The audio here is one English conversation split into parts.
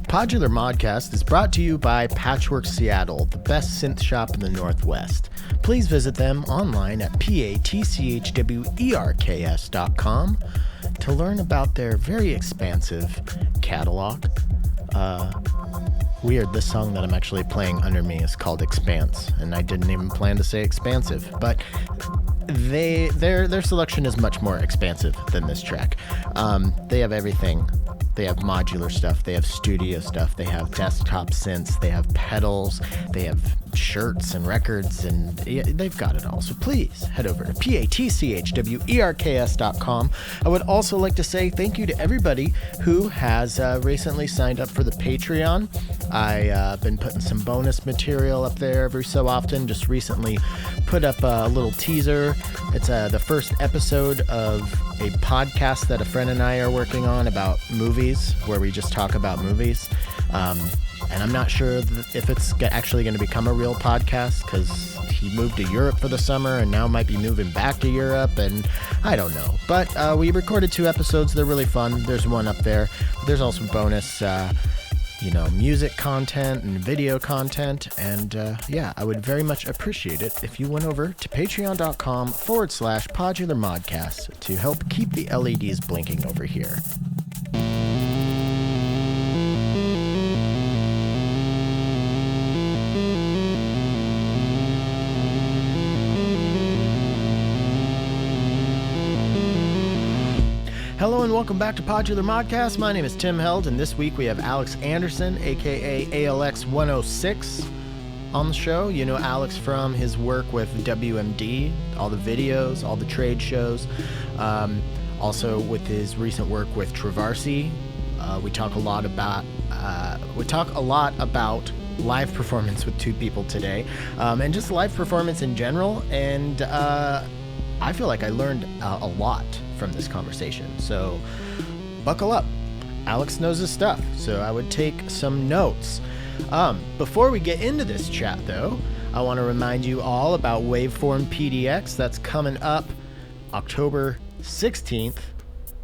Podular Modcast is brought to you by Patchwork Seattle, the best synth shop in the Northwest. Please visit them online at patchwerks.com to learn about their very expansive catalog. Weird, this song that I'm actually playing under me is called Expanse, and I didn't even plan to say expansive, but their selection is much more expansive than this track. They have everything. They have modular stuff, they have studio stuff, they have desktop synths, they have pedals, they have shirts and records, and they've got it all. So please head over to patchwerks.com. I would also like to say thank you to everybody who has recently signed up for the Patreon. I've been putting some bonus material up there every so often. Just recently put up a little teaser. It's the first episode of a podcast that a friend and I are working on about movies, where we just talk about movies. And I'm not sure if it's actually going to become a real podcast, because he moved to Europe for the summer and now might be moving back to Europe, and I don't know. But we recorded 2 episodes. They're really fun. There's one up there. There's also bonus music content and video content. And I would very much appreciate it if you went over to patreon.com/PodularModcast to help keep the LEDs blinking over here. Hello and welcome back to Podular Modcast. My name is Tim Held, and this week we have Alex Anderson, aka ALX 106, on the show. You know Alex from his work with WMD, all the videos, all the trade shows. Also with his recent work with Travarsi. We talk a lot about live performance with 2 people today, and just live performance in general. And I feel like I learned a lot from this conversation, so buckle up. Alex knows his stuff, so I would take some notes. Before we get into this chat, though, I want to remind you all about Waveform PDX. That's coming up October 16th,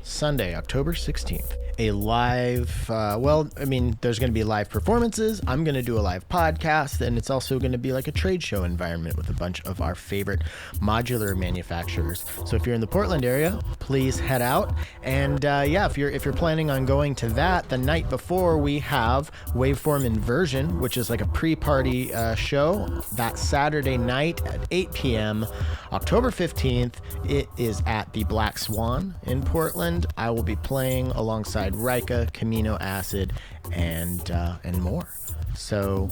Sunday, October 16th. A live, there's going to be live performances. I'm going to do a live podcast, and it's also going to be like a trade show environment with a bunch of our favorite modular manufacturers. So if you're in the Portland area, please head out. And if you're planning on going to that, the night before we have Waveform Inversion, which is like a pre-party show. That Saturday night at 8 p.m., October 15th. It is at the Black Swan in Portland. I will be playing alongside Rika, Camino Acid, and more. So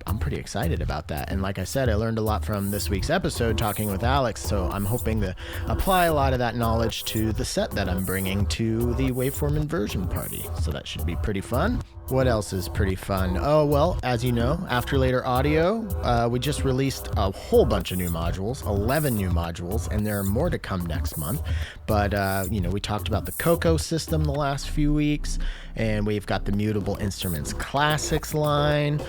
I'm pretty excited about that. And like I said, I learned a lot from this week's episode talking with Alex, so I'm hoping to apply a lot of that knowledge to the set that I'm bringing to the Waveform Inversion party. So that should be pretty fun. What else is pretty fun? Oh, well, as you know, After Later Audio, we just released a whole bunch of new modules, 11 new modules, and there are more to come next month. But, we talked about the Coco system the last few weeks, and we've got the Mutable Instruments Classics line,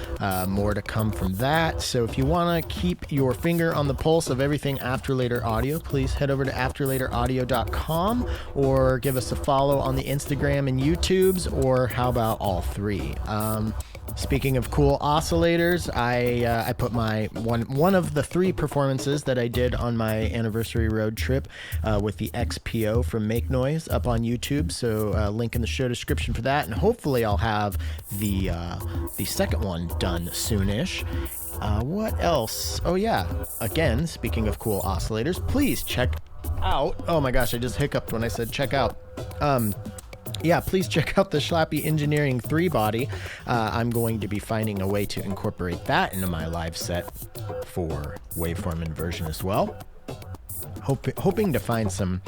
more to come from that. So if you want to keep your finger on the pulse of everything After Later Audio, please head over to afterlateraudio.com or give us a follow on the Instagram and YouTubes, or how about all 3? Speaking of cool oscillators, I put my one of the 3 performances that I did on my anniversary road trip with the XPO from Make Noise up on YouTube. So link in the show description for that, and hopefully I'll have the second one done soonish. What else? Oh yeah, again, speaking of cool oscillators, please check out. Oh my gosh, I just hiccuped when I said check out. Please check out the Schlappy Engineering 3 body. I'm going to be finding a way to incorporate that into my live set for Waveform Inversion as well. Hoping to find some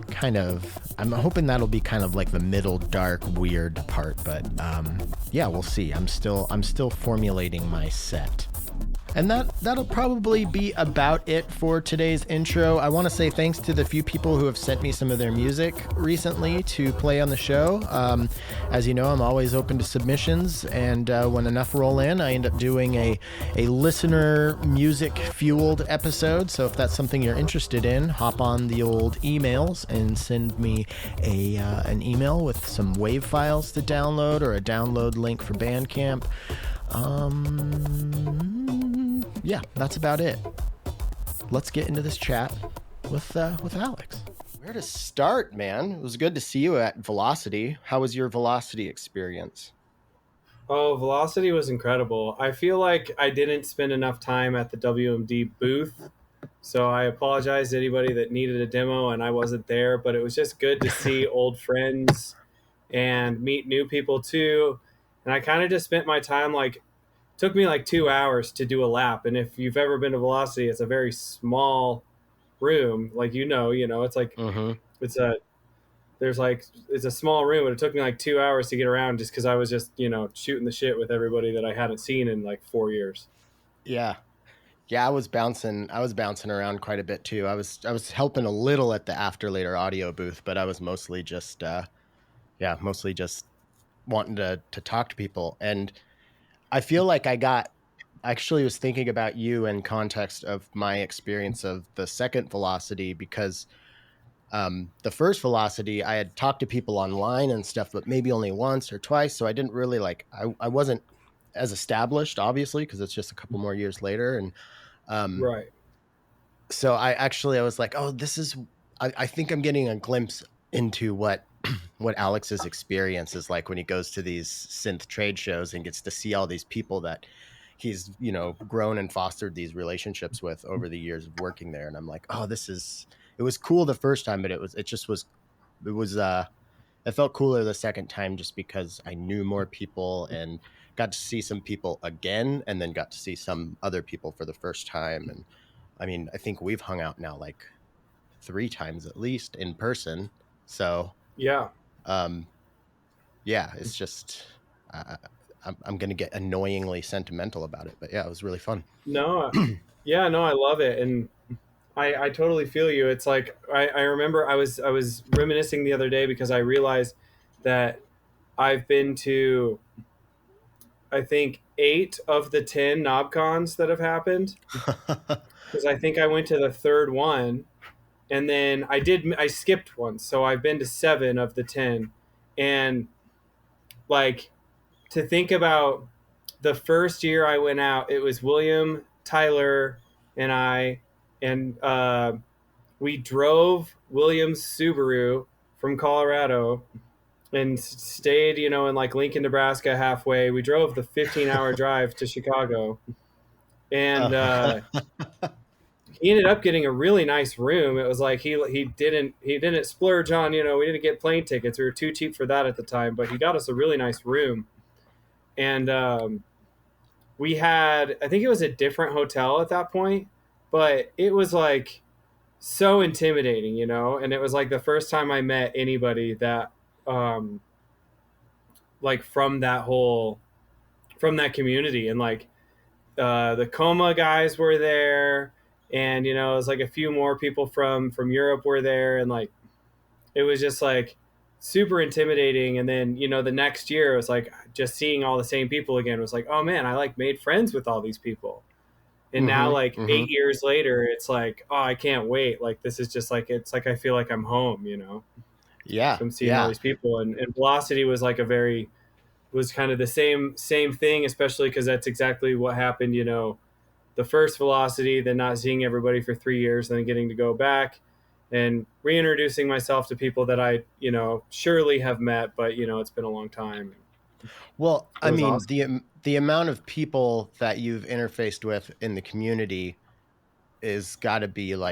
kind of, I'm hoping that'll be kind of like the middle dark weird part, but we'll see. I'm still formulating my set. And that'll probably be about it for today's intro. I want to say thanks to the few people who have sent me some of their music recently to play on the show. As you know, I'm always open to submissions, and when enough roll in, I end up doing a listener music fueled episode. So if that's something you're interested in, hop on the old emails and send me an email with some WAV files to download or a download link for Bandcamp. Yeah, that's about it. Let's get into this chat with Alex. Where to start, man? It was good to see you at Velocity. How was your Velocity experience? Oh, Velocity was incredible. I feel like I didn't spend enough time at the WMD booth, so I apologize to anybody that needed a demo and I wasn't there, but it was just good to see old friends and meet new people too. And I kind of just spent my time took me like 2 hours to do a lap. And if you've ever been to Velocity, it's a very small room. Like, it's like, Mm-hmm. it's a, there's like, it's a small room, but it took me like 2 hours to get around just because I was just, shooting the shit with everybody that I hadn't seen in like 4 years. Yeah. Yeah, I was bouncing around quite a bit too. I was helping a little at the After Later audio booth, but I was mostly just mostly just wanting to talk to people. And I feel like I actually was thinking about you in context of my experience of the second Velocity, because the first Velocity I had talked to people online and stuff, but maybe only once or twice. So I didn't really I wasn't as established, obviously, because it's just a couple more years later. And um, Right. so I was like, oh, I think I'm getting a glimpse into what Alex's experience is like when he goes to these synth trade shows and gets to see all these people that he's, grown and fostered these relationships with over the years of working there. And I'm like, oh, it was cool the first time, but it was it felt cooler the second time just because I knew more people and got to see some people again, and then got to see some other people for the first time. And I mean, I think we've hung out now like 3 times at least in person. So Yeah. um, yeah, it's just uh, I'm gonna get annoyingly sentimental about it, but yeah, it was really fun. No, yeah, no, I love it. And I totally feel you. It's like, I remember I was reminiscing the other day because I realized that I've been to, I think, 8 of the 10 NobCons that have happened, because I think I went to the third one, and then I skipped one, so I've been to 7 of the 10. And like, to think about the first year I went out, it was William, Tyler, and I, and we drove William's Subaru from Colorado and stayed, in like Lincoln, Nebraska halfway. We drove the 15-hour drive to Chicago, and uh, he ended up getting a really nice room. It was like he didn't splurge on, we didn't get plane tickets. We were too cheap for that at the time, but he got us a really nice room. And we had, I think it was a different hotel at that point, but it was like so intimidating, and it was like the first time I met anybody that um like from that community. And like the Coma guys were there, and it was like a few more people from Europe were there, and like it was just like super intimidating. And then the next year it was like just seeing all the same people again was like, oh man, I like made friends with all these people. And now, mm-hmm, like mm-hmm. 8 years later, it's like, oh, I can't wait. Like, this is just like, it's like I feel like I'm home, Yeah, from seeing all yeah. these people. And Velocity was like was kind of the same thing, especially because that's exactly what happened, the first Velocity, then not seeing everybody for 3 years, then getting to go back and reintroducing myself to people that I, surely have met, but, it's been a long time. Well, It I was mean, awesome. the amount of people that you've interfaced with in the community is got to be uh,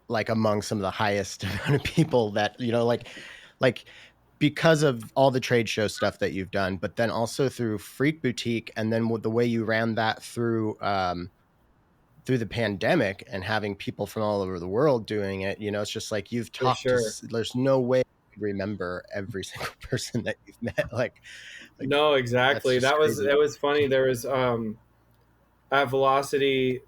like among some of the highest amount of people that like because of all the trade show stuff that you've done, but then also through Freak Boutique, and then with the way you ran that through the pandemic and having people from all over the world doing it. It's just like you've For talked to. sure. There's no way you could remember every single person that you've met. Like No, that's exactly. just That was crazy. it was funny. There was at Velocity,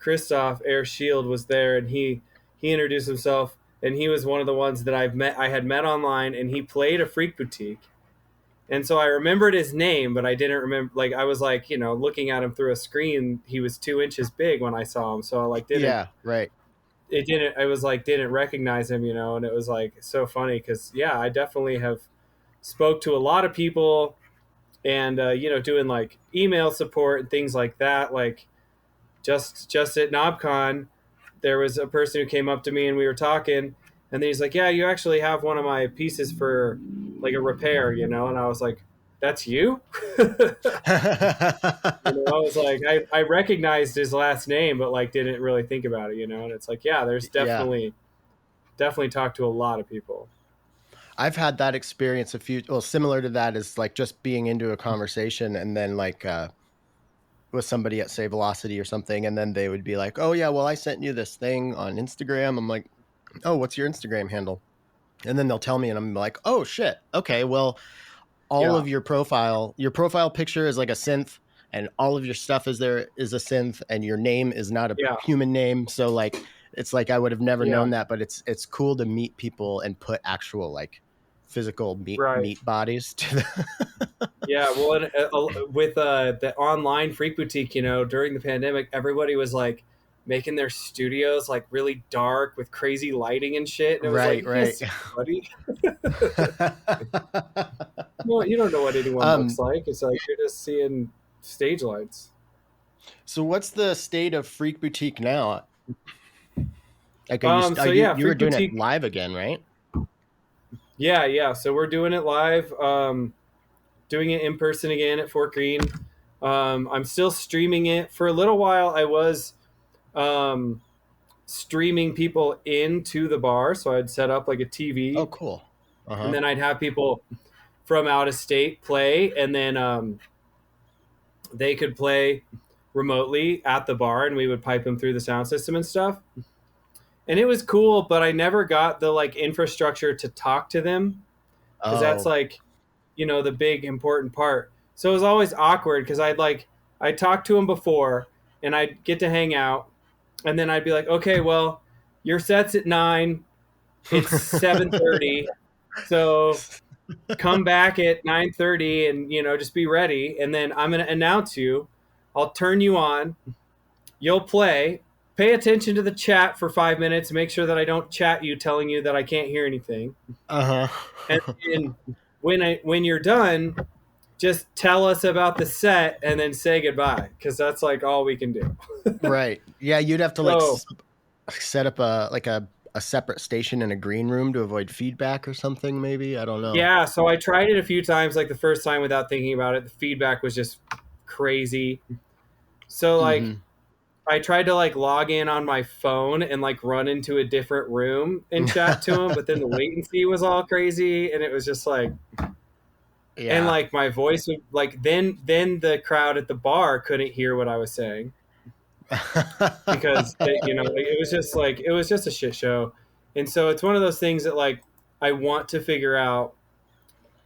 Christoph Air Shield was there, and he introduced himself, and he was one of the ones that I had met online, and he played a Freak Boutique. And so I remembered his name, but I didn't remember. Like I was like, looking at him through a screen. He was 2 inches big when I saw him, so I like didn't. Yeah, right. It didn't. I was like didn't recognize him, and it was like so funny because yeah, I definitely have spoke to a lot of people, and doing like email support and things like that. Like just at NobCon, there was a person who came up to me and we were talking, and then he's like, "Yeah, you actually have one of my pieces for like a repair, And I was like, "That's you?" I was like, I recognized his last name, but like didn't really think about it, And it's like, yeah, there's Yeah. definitely talked to a lot of people. I've had that experience well, similar to that is like just being into a conversation and then like with somebody at say Velocity or something, and then they would be like, "Oh yeah, well I sent you this thing on Instagram." I'm like, "Oh, what's your Instagram handle?" And then they'll tell me, and I'm like, "Oh shit, okay, well all Yeah, of your profile picture is like a synth, and all of your stuff is a synth, and your name is not a yeah, human name." So like, it's like I would have never yeah, known that, but it's cool to meet people and put actual like physical right. meat bodies to the Yeah, well, and, with the online Freak Boutique, during the pandemic, everybody was like making their studios like really dark with crazy lighting and shit, and it was like right, you can't right. see anybody. Well, you don't know what anyone looks um, like. It's like you're just seeing stage lights. so what's the state of Freak Boutique now? Like, are you So yeah, you were Freak doing it Boutique. live again, right? Yeah, yeah. So we're doing it live, doing it in person again at Fort Greene. I'm still streaming it for a little while. I was um, streaming people into the bar, so I'd set up like a Oh, TV, cool. Uh and huh. then I'd have people from out of state play, and then they could play remotely at the bar, and we would pipe them through the sound system and stuff. And it was cool, but I never got the like infrastructure to talk to them because that's Oh. like the big important part. So it was always awkward because I'd talk to them before and I'd get to hang out, and then I'd be like, okay, well, your set's at 9, it's 7:30, so come back at 9:30 and just be ready, and then I'm going to announce you. I'll turn you on, you'll play, pay attention to the chat for 5 minutes, make sure that I don't chat you telling you that I can't hear anything, Uh and huh. then when you're done, just tell us about the set and then say goodbye because that's like all we can do. Right. Yeah, you'd have to like So set up a separate station in a green room to avoid feedback or something. Maybe I don't know. yeah, so I tried it a few times, like the first time without thinking about it. The feedback was just crazy. So like Mm-hmm. I tried to like log in on my phone and like run into a different room and chat to him, but then the latency was all crazy, and it was just like, and Yeah. like my voice would like then the crowd at the bar couldn't hear what I was saying because it was just a shit show. And so it's one of those things that like I want to figure out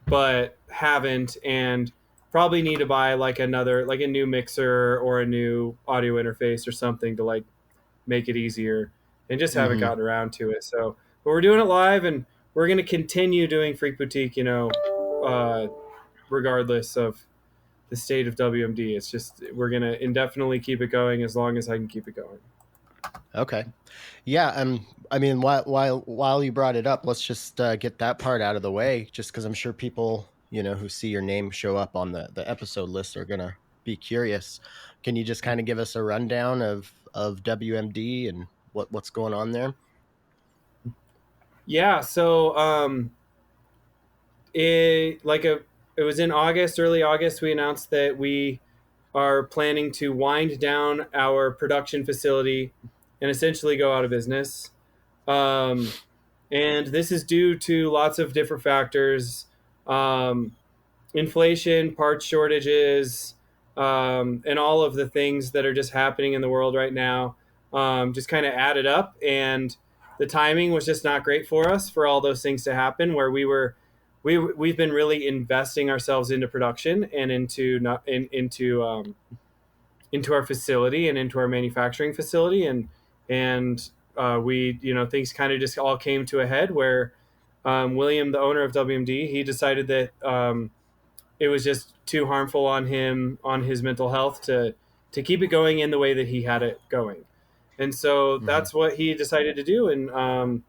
but haven't, and probably need to buy like a new mixer or a new audio interface or something to like make it easier, and just haven't hmm gotten around to it. So but we're doing it live, and we're going to continue doing Freak Boutique, uh, regardless of the state of WMD. It's just we're going to indefinitely keep it going as long as I can keep it going. Okay. Yeah. I mean, while you brought it up, let's just get that part out of the way. Just because I'm sure people, who see your name show up on the episode list are gonna be curious. Can you just kind of give us a rundown of WMD and what's going on there? Yeah, so it was in August, early August, we announced that we are planning to wind down our production facility and essentially go out of business. Um, and this is due to lots of different factors: um, inflation, parts shortages, and all of the things that are just happening in the world right now. Just kind of added up, and the timing was just not great for us for all those things to happen. Where we've been really investing ourselves into production and into not into into our facility and into our manufacturing facility, and we, things kind of just all came to a head where William, the owner of WMD, he decided that it was just too harmful on him, on his mental health, to keep it going in the way that he had it going. And so Mm-hmm. that's what he decided to do, and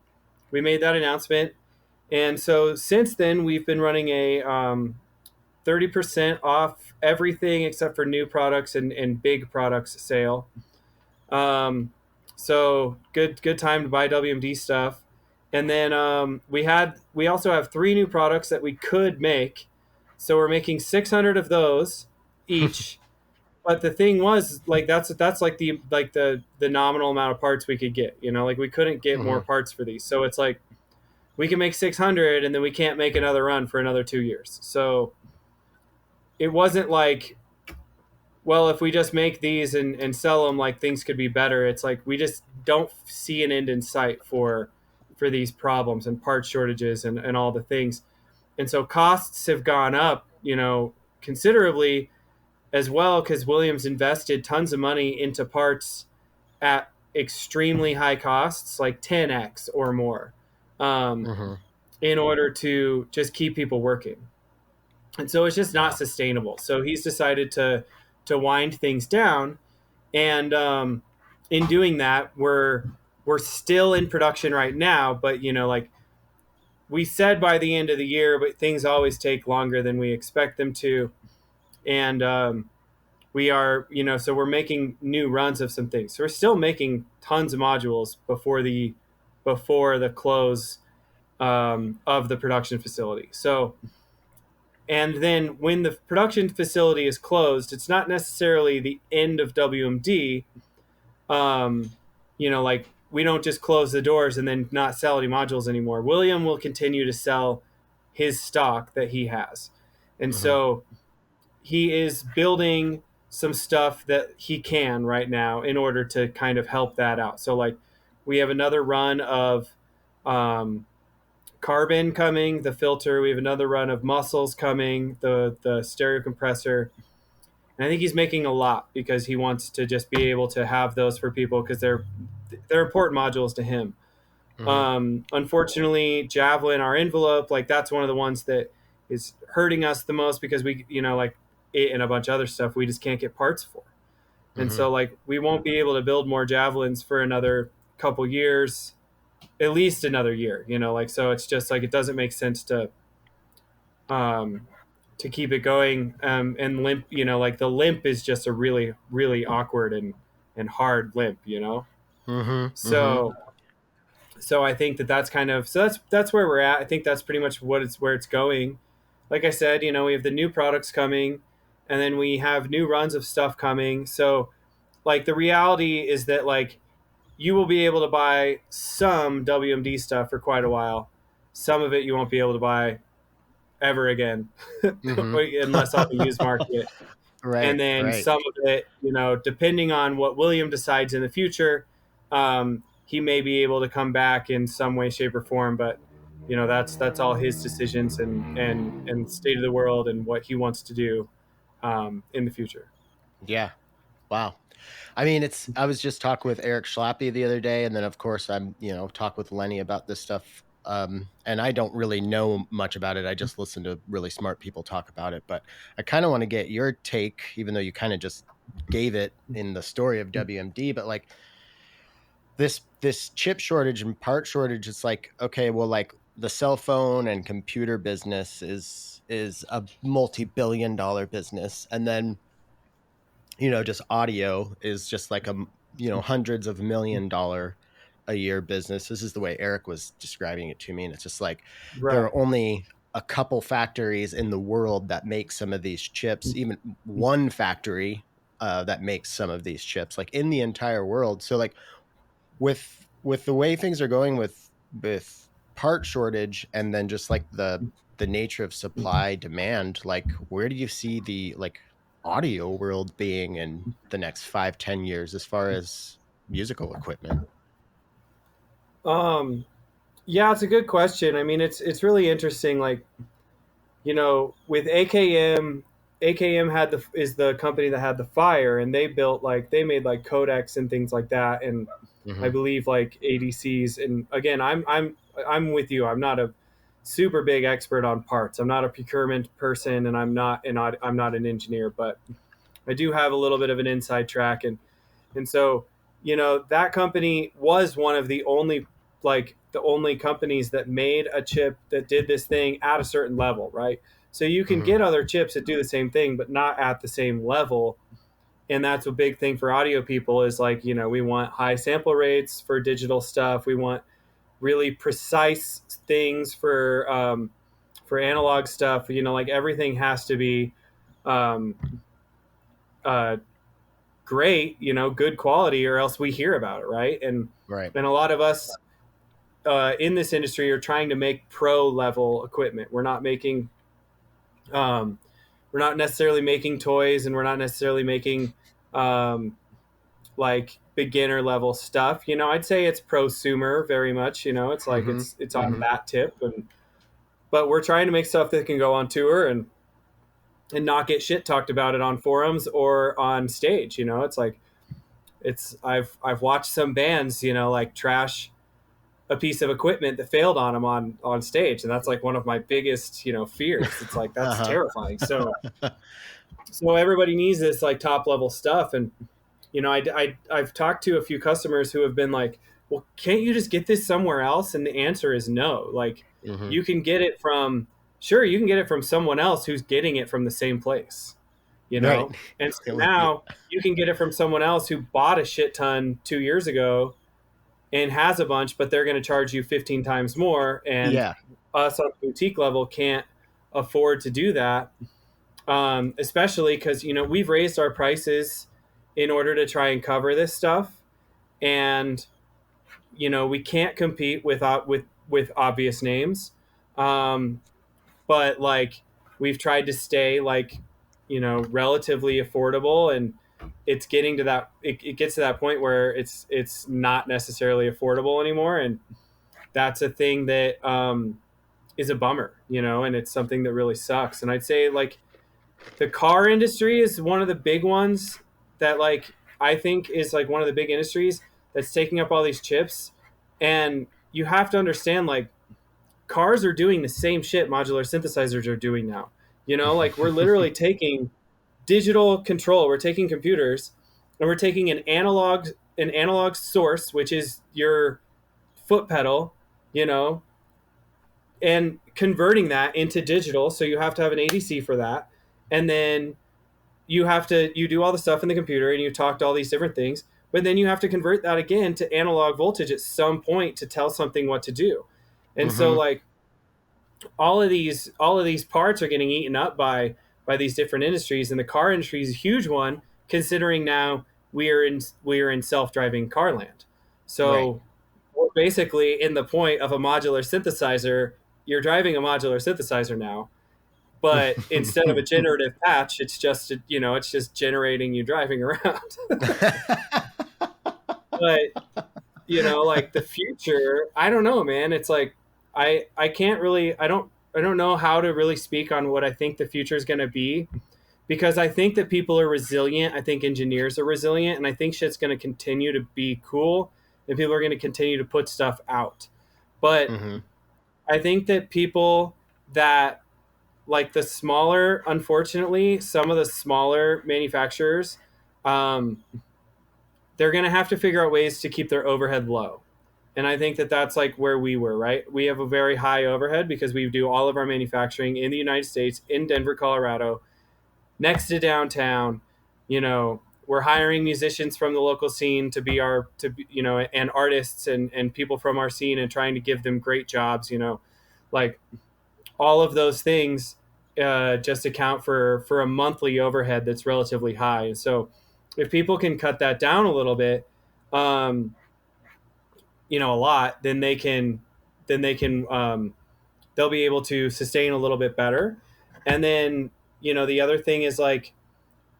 we made that announcement. And so since then, we've been running a 30% off everything except for new products and big products sale. Um, so good time to buy WMD stuff. And then we also have 3 new products that we could make. So we're making 600 of those each. But the thing was, like, that's like the nominal amount of parts we could get. Like, we couldn't get more Mm-hmm. parts for these. So it's like we can make 600 and then we can't make another run for another 2 years. So it wasn't like, well, if we just make these and sell them, like, things could be better. It's like we just don't see an end in sight for these problems and part shortages and all the things. And so costs have gone up, considerably as well, because Williams invested tons of money into parts at extremely high costs, like 10x or more, um, Mm-hmm. in order to just keep people working. And so it's just not Yeah. sustainable. So he's decided to wind things down, and in doing that, we're still in production right now. But like we said, by the end of the year, but things always take longer than we expect them to, and we are, so we're making new runs of some things. So we're still making tons of modules before the close of the production facility. So, and then when the production facility is closed, it's not necessarily the end of WMD. Um, like, we don't just close the doors and then not sell any modules anymore. William will continue to sell his stock that he has. And Mm-hmm. so he is building some stuff that he can right now in order to kind of help that out. So, like, we have another run of um, carbon coming, the filter. We have another run of muscles coming, the stereo compressor. And I think he's making a lot because he wants to just be able to have those for people because they're important modules to him. Mm-hmm. Unfortunately, Javelin, our envelope, like, that's one of the ones that is hurting us the most because we, like it and a bunch of other stuff, we just can't get parts for. And Mm-hmm. so, like, we won't be able to build more Javelins for another couple years, at least another year, like, so it's just like, it doesn't make sense um, to keep it going. And limp, like, the limp is just a really, really awkward and hard limp. Mm-hmm. Mm-hmm. So I think that's kind of, so that's where we're at. I think that's pretty much where it's going. Like I said, we have the new products coming, and then we have new runs of stuff coming. So, like, the reality is that, like, you will be able to buy some WMD stuff for quite a while. Some of it you won't be able to buy ever again, Mm-hmm. unless on the used market. And Right. then Right. some of it, depending on what William decides in the future, he may be able to come back in some way, shape, or form. But that's all his decisions and state of the world and what he wants to do in the future. Yeah. Wow. I mean, I was just talking with Eric Schlappy the other day, and then of course I'm, talk with Lenny about this stuff. And I don't really know much about it. I just listen to really smart people talk about it. But I kind of want to get your take, even though you kind of just gave it in the story of WMD. But like this chip shortage and part shortage, it's like, okay, well, like the cell phone and computer business is a multi-billion-dollar business, and then just audio is just like a hundreds of $1 million a year business. This is the way Eric was describing it to me, and it's just like there Right. are only a couple factories in the world that make some of these chips, even one factory that makes some of these chips, like in the entire world. So like with the way things are going with part shortage, and then just like the nature of supply demand, like where do you see the like audio world being in the next 5-10 years as far as musical equipment? Um, yeah, it's a good question. I mean, it's really interesting. Like, with AKM AKM is the company that had the fire, and they made like codecs and things like that, and I Hmm. believe like ADCs. And again, I'm with you. I'm not a super big expert on parts. I'm not a procurement person, and I'm not an engineer, but I do have a little bit of an inside track. And so, that company was one of the only companies that made a chip that did this thing at a certain level, right? So you can Hmm. get other chips that do the same thing, but not at the same level. And that's a big thing for audio people is like, we want high sample rates for digital stuff. We want really precise things for analog stuff. Like everything has to be um, uh, great, good quality, or else we hear about it, right? Right. And a lot of us in this industry are trying to make pro level equipment. Um, we're not necessarily making toys, and we're not necessarily making um, like beginner level stuff. I'd say it's prosumer very much. It's like Hmm. it's on Hmm. that tip, and but we're trying to make stuff that can go on tour and not get shit talked about it on forums or on stage. It's like I've watched some bands, like trash a piece of equipment that failed on them on stage, and that's like one of my biggest fears. It's like that's Uh-huh. terrifying. So everybody needs this like top level stuff. And I've talked to a few customers who have been like, well, can't you just get this somewhere else? And the answer is no. Like, Hmm. you can get it from sure, you can get it from someone else who's getting it from the same place, Right. and so now you can get it from someone else who bought a shit ton 2 years ago and has a bunch, but they're going to charge you 15 times more. And Yeah. us on the boutique level can't afford to do that, especially because, we've raised our prices in order to try and cover this stuff. And, we can't compete with obvious names. Um, but like we've tried to stay like, relatively affordable, and it's getting to that, it gets to that point where it's not necessarily affordable anymore. And that's a thing that is a bummer, and it's something that really sucks. And I'd say like the car industry is one of the big ones that like I think is like one of the big industries that's taking up all these chips. And you have to understand like cars are doing the same shit modular synthesizers are doing now. Like we're literally taking digital control, we're taking computers, and we're taking an analog source, which is your foot pedal, you know, and converting that into digital. So you have to have an ADC for that. And then you do all the stuff in the computer and you talk to all these different things, but then you have to convert that again to analog voltage at some point to tell something what to do. And so Hmm. like all of these parts are getting eaten up by these different industries, and the car industry is a huge one considering now we are in self-driving car land. Right. So we're basically in the point of a modular synthesizer. You're driving a modular synthesizer now, but instead of a generative patch, it's just generating you driving around. But like the future, I don't know, man. It's like I can't really I don't know how to really speak on what I think the future is going to be, because I think that people are resilient. I think engineers are resilient, and I think shit's going to continue to be cool, and people are going to continue to put stuff out. But Hmm. I think that people that like the smaller, unfortunately, some of the smaller manufacturers, um, they're going to have to figure out ways to keep their overhead low. And I think that that's like where we were, right? We have a very high overhead because we do all of our manufacturing in the United States, in Denver, Colorado, next to downtown. We're hiring musicians from the local scene to be and artists and people from our scene, and trying to give them great jobs, like all of those things just account for a monthly overhead that's relatively high. And so if people can cut that down a little bit, um, a lot, then they'll be able to sustain a little bit better. And then the other thing is like,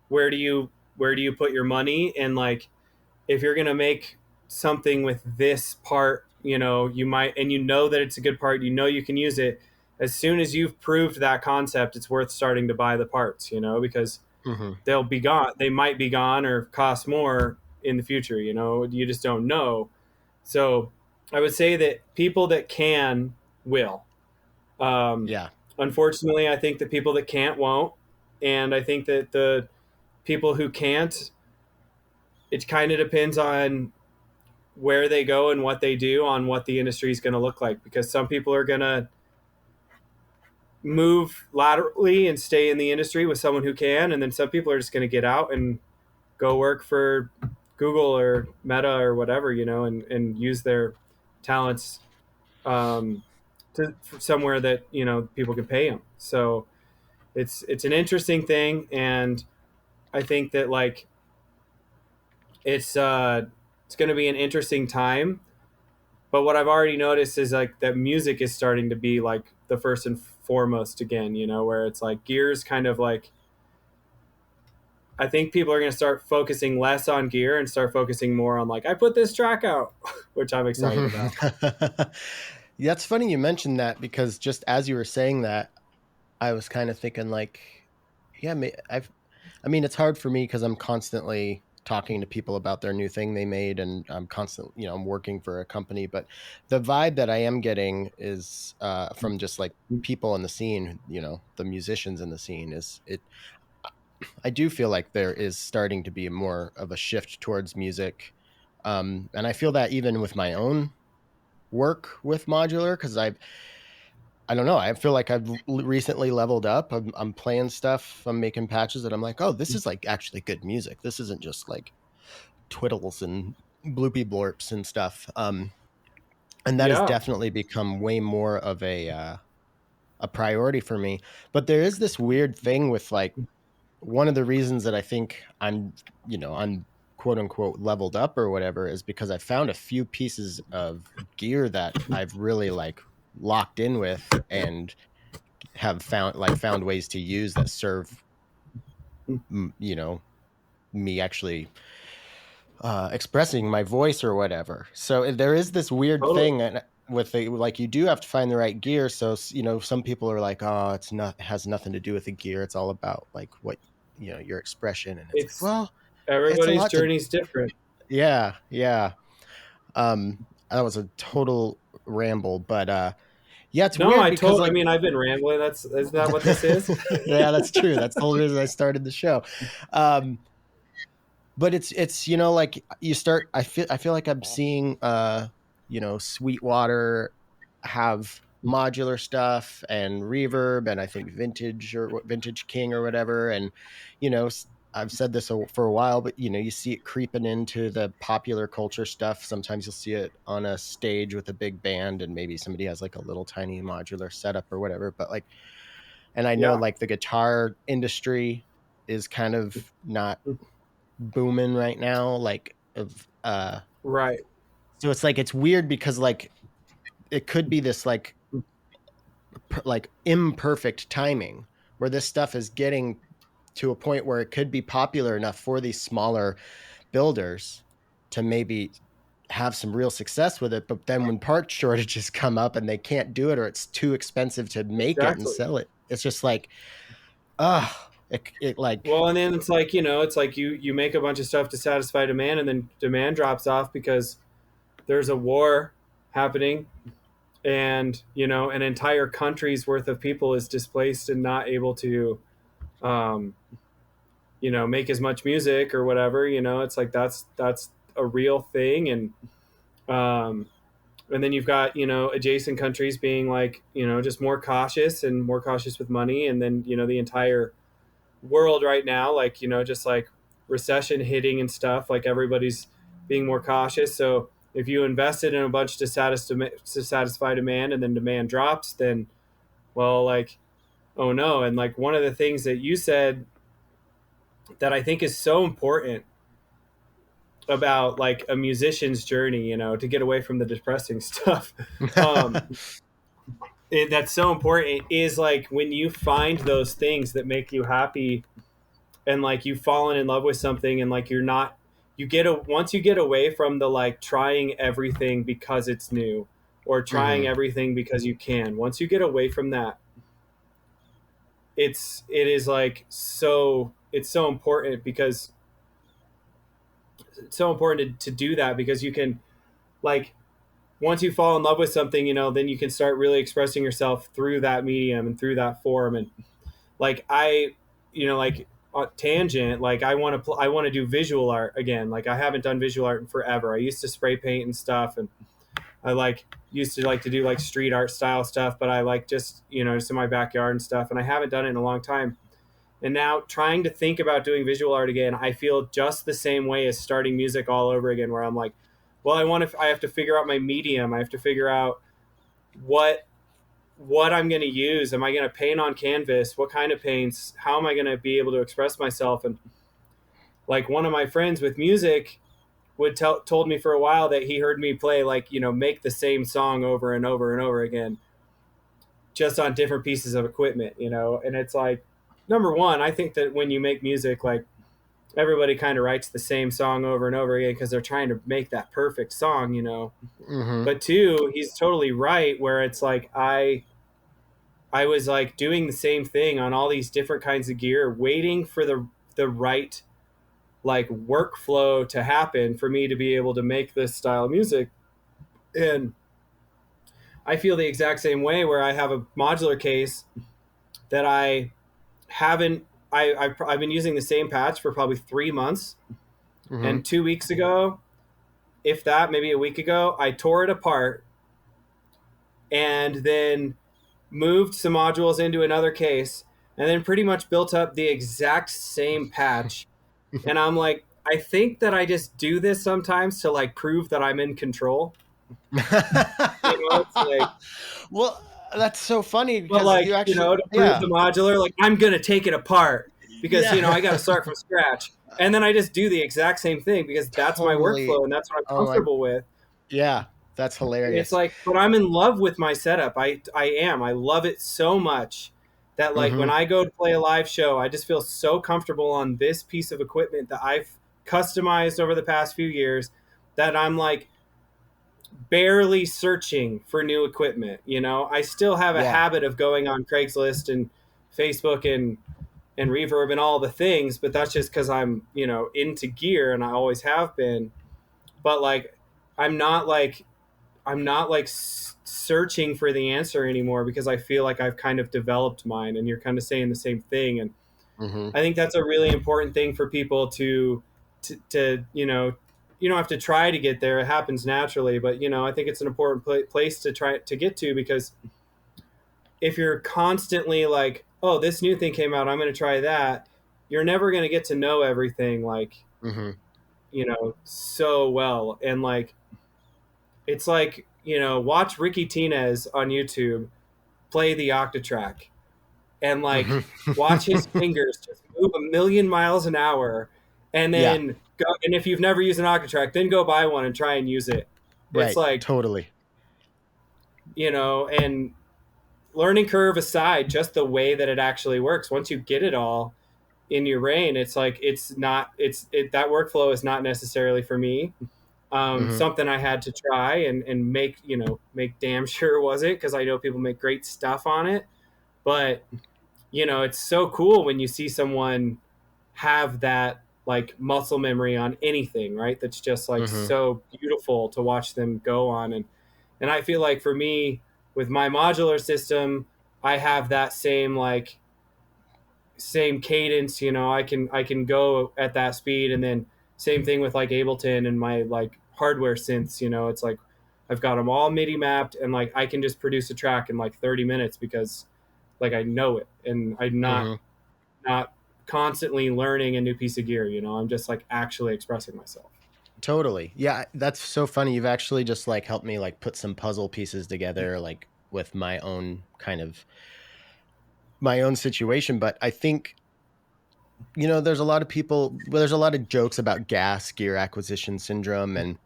where do you put your money? And like, if you're gonna make something with this part, you might, and that it's a good part, you can use it. as soon as you've proved that concept, it's worth starting to buy the parts, because Hmm. they'll be gone. They might be gone or cost more in the future, you just don't know. So I would say that people that can will. Um, Yeah. Unfortunately, I think the people that can't won't. And I think that the people who can't, it kind of depends on where they go and what they do on what the industry is going to look like, because some people are going to move laterally and stay in the industry with someone who can, and then some people are just going to get out and go work for Google or Meta or whatever, and use their talents, um, to somewhere that people can pay them. So it's an interesting thing, and I think that like it's going to be an interesting time. But what I've already noticed is like that music is starting to be like the first and foremost again, where it's like gears kind of like, I think people are going to start focusing less on gear and start focusing more on like, I put this track out, which I'm excited about. That's funny you mentioned that, because just as you were saying that, I was kind of thinking like, yeah, I mean, it's hard for me because I'm constantly talking to people about their new thing they made, and I'm constantly, I'm working for a company. But the vibe that I am getting is from just like people in the scene, the musicians in the scene, is it. I do feel like there is starting to be more of a shift towards music, and I feel that even with my own work with modular, because I don't know. I feel like I've recently leveled up. I'm playing stuff. I'm making patches that I'm like, oh, this is like actually good music. This isn't just like twiddles and bloopy blorps and stuff. And that has Yeah. definitely become way more of a priority for me. But there is this weird thing with like, one of the reasons that I think I'm quote unquote leveled up or whatever is because I found a few pieces of gear that I've really like locked in with, and have found ways to use that serve me actually expressing my voice or whatever. So there is this weird Totally. thing, and with like you do have to find the right gear. So some people are like, oh, it has nothing to do with the gear. It's all about like what your expression, and it's like, It's well, it's a everybody's lot to. journey's different. Yeah, yeah. That was a total ramble, but yeah, it's No, weird because I like. mean, I've been rambling. Isn't that what this is? Yeah, that's true. That's the whole reason I started the show. Um, but it's like you start. I feel like I'm seeing Sweetwater have modular stuff and reverb, and I think Vintage King or whatever, and I've said this for a while, but you see it creeping into the popular culture stuff. Sometimes you'll see it on a stage with a big band, and maybe somebody has like a little tiny modular setup or whatever. But like, and I know Yeah. like the guitar industry is kind of not booming right now, like of Right. so it's like it's weird because like it could be this like imperfect timing where this stuff is getting to a point where it could be popular enough for these smaller builders to maybe have some real success with it, but then when part shortages come up and they can't do it, or it's too expensive to make it and Exactly. sell it, it's just like, ah, it like. Well, and then it's like, it's like you make a bunch of stuff to satisfy demand, and then demand drops off because there's a war happening, and an entire country's worth of people is displaced and not able to, um, make as much music or whatever. It's like that's a real thing, um, and then you've got adjacent countries being like just more cautious and more cautious with money, and then the entire world right now, like just like recession hitting and stuff, like everybody's being more cautious. So if you invested in a bunch to satisfy demand, and then demand drops, then well, like, oh no. And like one of the things that you said that I think is so important about like a musician's journey, to get away from the depressing stuff, um that's so important, is like when you find those things that make you happy, and like you've fallen in love with something, and like you're not, once you get away from the like trying everything because it's new, or trying Mm-hmm. everything because you can. Once you get away from that, it is like it's so important because it's so important to do that because you can like once you fall in love with something, then you can start really expressing yourself through that medium and through that form. And like like tangent, like I want to do visual art again. Like I haven't done visual art in forever. I used to spray paint and stuff, and I like used to like to do like street art style stuff, but I like just just in my backyard and stuff. And I haven't done it in a long time. And now trying to think about doing visual art again, I feel just the same way as starting music all over again, where I'm like, well, I have to figure out my medium. I have to figure out what I'm going to use. Am I going to paint on canvas? What kind of paints? How am I going to be able to express myself? And like one of my friends with music told me for a while that he heard me play like, make the same song over and over and over again, just on different pieces of equipment, and it's like, number one, I think that when you make music, like everybody kind of writes the same song over and over again because they're trying to make that perfect song. Mm-hmm. But two, he's totally right where it's like I was like doing the same thing on all these different kinds of gear, waiting for the right like workflow to happen for me to be able to make this style of music. And I feel the exact same way where I have a modular case that I haven't I've been using the same patch for probably 3 months. Mm-hmm. And 2 weeks ago, if that, maybe a week ago, I tore it apart and then moved some modules into another case and then pretty much built up the exact same patch. And I'm like, I think that I just do this sometimes to like prove that I'm in control. It's like, Well, that's so funny but because you like, actually, to prove yeah, the modular, like I'm going to take it apart because, I got to yeah, start from scratch. And then I just do the exact same thing because that's my totally. workflow and that's what I'm Oh my, comfortable with. yeah, that's And it's hilarious. like, but I'm in love with my setup. I am. I love it so much that like when Mm-hmm. I go to play a live show, I just feel so comfortable on this piece of equipment that I've customized over the past few years that I'm like barely searching for new equipment. I still have a Yeah. habit of going on Craigslist and Facebook and Reverb and all the things, but that's just because I'm, into gear and I always have been. But like, I'm not like I'm not like searching for the answer anymore because I feel like I've kind of developed mine, and you're kind of saying the same thing. And Mm-hmm. I think that's a really important thing for people to you don't have to try to get there. It happens naturally, but I think it's an important place to try to get to because if you're constantly like, oh, this new thing came out, I'm going to try that, you're never going to get to know everything like, Mm-hmm. so well. And like, it's like, watch Ricky Tinez on YouTube play the octatrack and like watch his Mm-hmm. fingers just move a million miles an hour and Yeah. then go. And if you've never used an octatrack, then go buy one and try and use it. It's Right. like, Totally. and learning curve aside, just the way that it actually works, once you get it all in your brain, it's like, that workflow is not necessarily for me. Mm-hmm. Something I had to try and make damn sure was it, because I know people make great stuff on it. But it's so cool when you see someone have that like muscle memory on anything, right? That's just like Mm-hmm. so beautiful to watch them go on. And I feel like for me with my modular system, I have that same cadence. I can go at that speed. And then same thing with like Ableton and my like hardware synths. It's like I've got them all MIDI mapped, and like I can just produce a track in like 30 minutes because like I know it, and I'm not Mm-hmm. not constantly learning a new piece of gear. I'm just like actually expressing myself. Totally. Yeah, that's so funny. You've actually just like helped me like put some puzzle pieces together, like with my own kind of my own situation. But I think there's a lot of people. Well, there's a lot of jokes about gas gear acquisition syndrome, and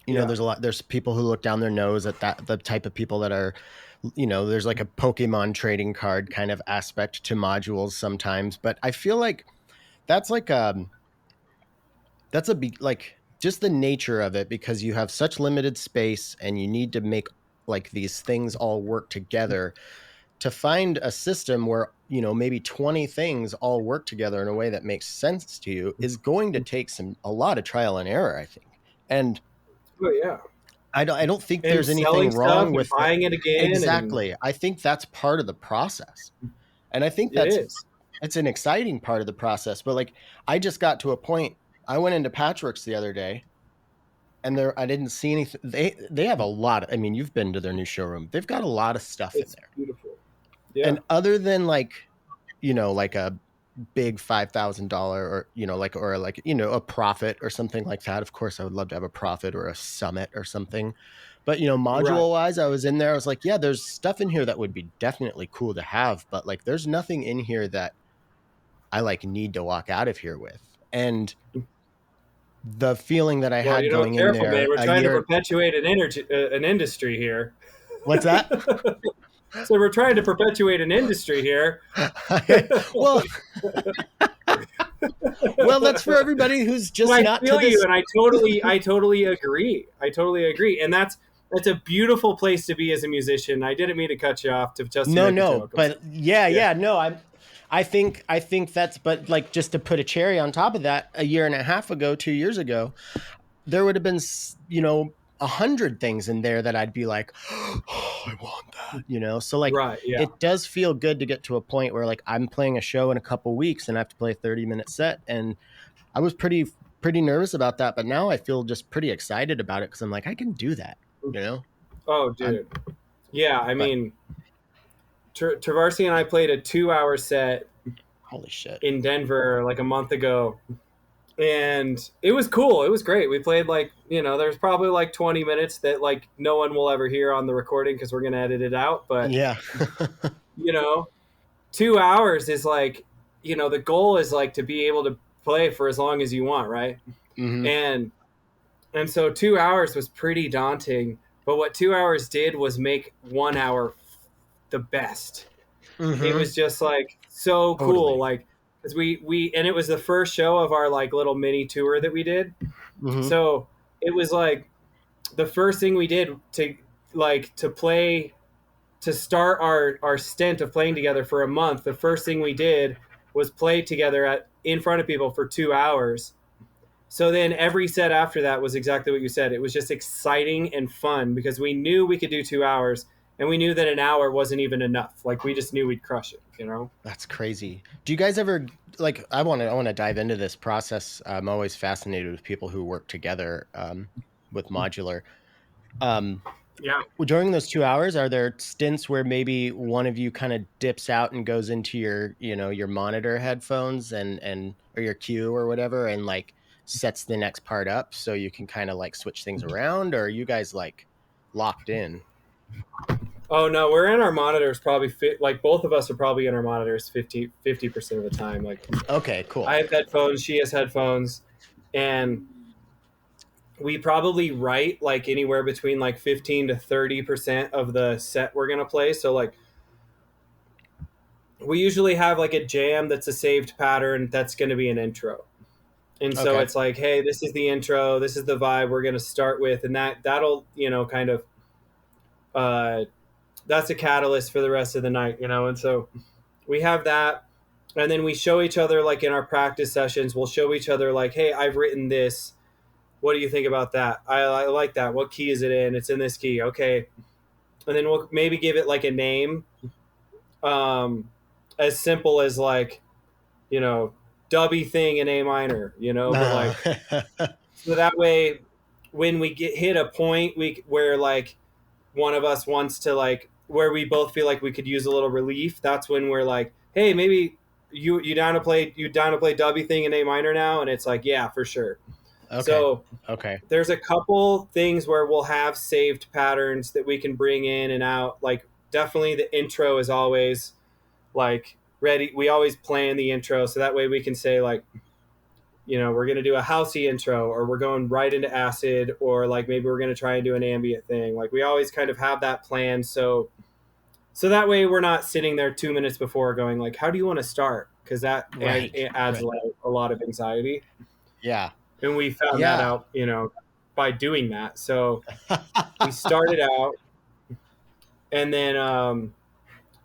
Yeah. there's people who look down their nose at that, the type of people that are, there's like a Pokemon trading card kind of aspect to modules sometimes. But I feel like that's like that's a big, like just the nature of it, because you have such limited space and you need to make like these things all work together, to find a system where, you know, maybe 20 things all work together in a way that makes sense to you is going to take a lot of trial and error, I think. And Oh yeah. I don't think And there's anything selling stuff wrong and with the, buying it again, and exactly. I think that's part of the process. And I think it is. it's an exciting part of the process. But like, I just got to a point, I went into Patchworks the other day, and there, I didn't see anything. They have a lot of, I mean, you've been to their new showroom. They've got a lot of stuff in It's there. beautiful. Yeah. And other than like, you know, like a big $5,000 or, you know, like, or like, you know, a profit or something like that. Of course, I would love to have a profit or a summit or something. But, you know, Right. module wise, I was in there. I was like, yeah, there's stuff in here that would be definitely cool to have. But like, there's nothing in here that I like need to walk out of here with. And the feeling that I Well, had you know, going in careful, man. there We're a trying to year. perpetuate an industry here. What's that? So we're trying to perpetuate an industry here. well, well, that's for everybody who's But just I not to feel you, this. and I totally agree. I totally agree, and that's a beautiful place to be as a musician. I didn't mean to cut you off to No, make a no, joke. I'm sorry. but yeah, Yeah. yeah, no, I think that's, but like, just to put a cherry on top of that, a year and a half ago, 2 years ago, there would have been, you know, 100 things in there that I'd be like, oh, I want that, you know? So like, Right. Yeah. it does feel good to get to a point where like I'm playing a show in a couple weeks and I have to play a 30-minute set. And I was pretty nervous about that, but now I feel just pretty excited about it because I'm like, I can do that, you know? Oh, I'm, dude. Yeah. I but mean, Travarsi and I played a 2 hour set holy shit. in Denver like a month ago, and it was cool. It was great. We played like, you know, there's probably like 20 minutes that like no one will ever hear on the recording because we're gonna edit it out. But Yeah. you know, 2 hours is like, you know, the goal is like to be able to play for as long as you want, right? hmm And so 2 hours was pretty daunting. But what 2 hours did was make 1 hour the best. It hmm was just like so cool, Totally. like because we and it was the first show of our like little mini tour that we did. hmm So it was like the first thing we did to play, to start our stint of playing together for a month. The first thing we did was play together in front of people for 2 hours. So then every set after that was exactly what you said. It was just exciting and fun because we knew we could do 2 hours, and we knew that an hour wasn't even enough. Like we just knew we'd crush it, you know? That's crazy. Do you guys ever like? I want to dive into this process. I'm always fascinated with people who work together with modular. Um, Yeah. During those 2 hours, are there stints where maybe one of you kind of dips out and goes into your, you know, your monitor headphones and or your cue or whatever, and like sets the next part up so you can kind of like switch things around, or are you guys like locked in? Oh no, we're in our monitors probably like both of us are probably in our monitors 50% of the time. Like Okay, cool. I have headphones, she has headphones, and we probably write like anywhere between like 15 to 30% of the set we're gonna play. So like we usually have like a jam that's a saved pattern that's gonna be an intro. And so Okay. it's like, hey, this is the intro, this is the vibe we're gonna start with, and that'll, you know, kind of uh that's a catalyst for the rest of the night, you know. And so we have that, and then we show each other like in our practice sessions, we'll show each other like, hey, I've written this, what do you think about that? I like that. What key is it in? It's in this key. Okay. And then we'll maybe give it like a name, um, as simple as like, you know, dubby thing in A minor, you know, but Uh, like, so that way when we hit a point where like one of us wants to like, where we both feel like we could use a little relief, that's when we're like, hey, maybe you down to play dubby thing in A minor now? And it's like, yeah, for sure. okay. So Okay. there's a couple things where we'll have saved patterns that we can bring in and out. Like definitely the intro is always like ready. We always plan the intro so that way we can say like, you know, we're going to do a housey intro, or we're going right into acid, or like maybe we're going to try and do an ambient thing. Like we always kind of have that plan. So that way we're not sitting there 2 minutes before going like, how do you want to start? Because that Right. it adds Right. a lot of anxiety. Yeah. And we found that Yeah. out, you know, by doing that. So we started out. And then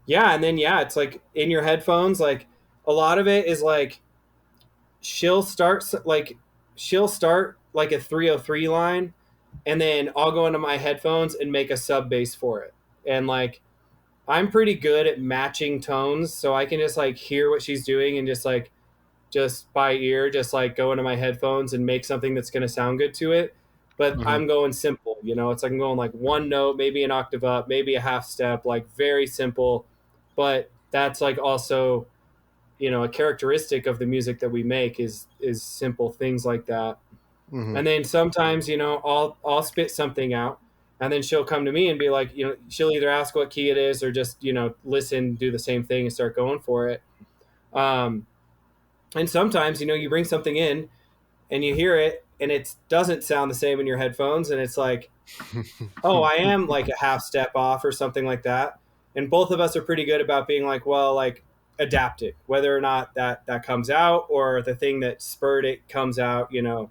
yeah, and then yeah, it's like in your headphones, like a lot of it is like she'll start like she'll start like a 303 line, and then I'll go into my headphones and make a sub bass for it. And like I'm pretty good at matching tones, so I can just like hear what she's doing and just by ear, just like go into my headphones and make something that's going to sound good to it. But Mm-hmm. I'm going simple, you know, it's like I'm going like one note, maybe an octave up, maybe a half step, like very simple. But that's like also, you know, a characteristic of the music that we make is simple things like that. Mm-hmm. And then sometimes, you know, I'll spit something out, and then she'll come to me and be like, you know, she'll either ask what key it is or just, you know, listen, do the same thing and start going for it. Um, and sometimes, you know, you bring something in and you hear it and it doesn't sound the same in your headphones, and it's like, oh, I am like a half step off or something like that. And both of us are pretty good about being like, well, like adapting, whether or not that comes out or the thing that spurred it comes out, you know,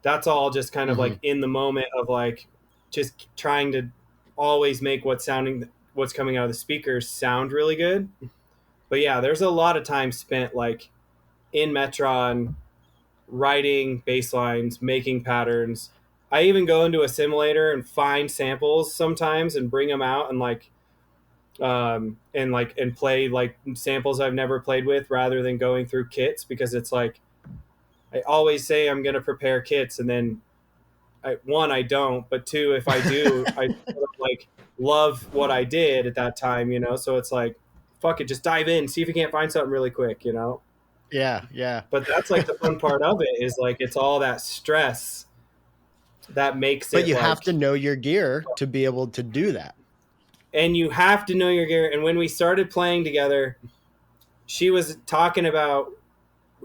that's all just kind of Mm-hmm. like in the moment of like just trying to always make what's coming out of the speakers sound really good. But yeah, there's a lot of time spent like in Metron writing bass lines, making patterns. I even go into a simulator and find samples sometimes and bring them out and play like samples I've never played with rather than going through kits, because it's like I always say I'm going to prepare kits, and then I don't, but two, if I do, I sort of like love what I did at that time, you know? So it's like, fuck it, just dive in, see if you can't find something really quick, you know? Yeah, yeah. But that's like the fun part of it is like, it's all that stress that makes But it you have to like, know your gear to be able to do that. and you have to know your gear. And when we started playing together, she was talking about,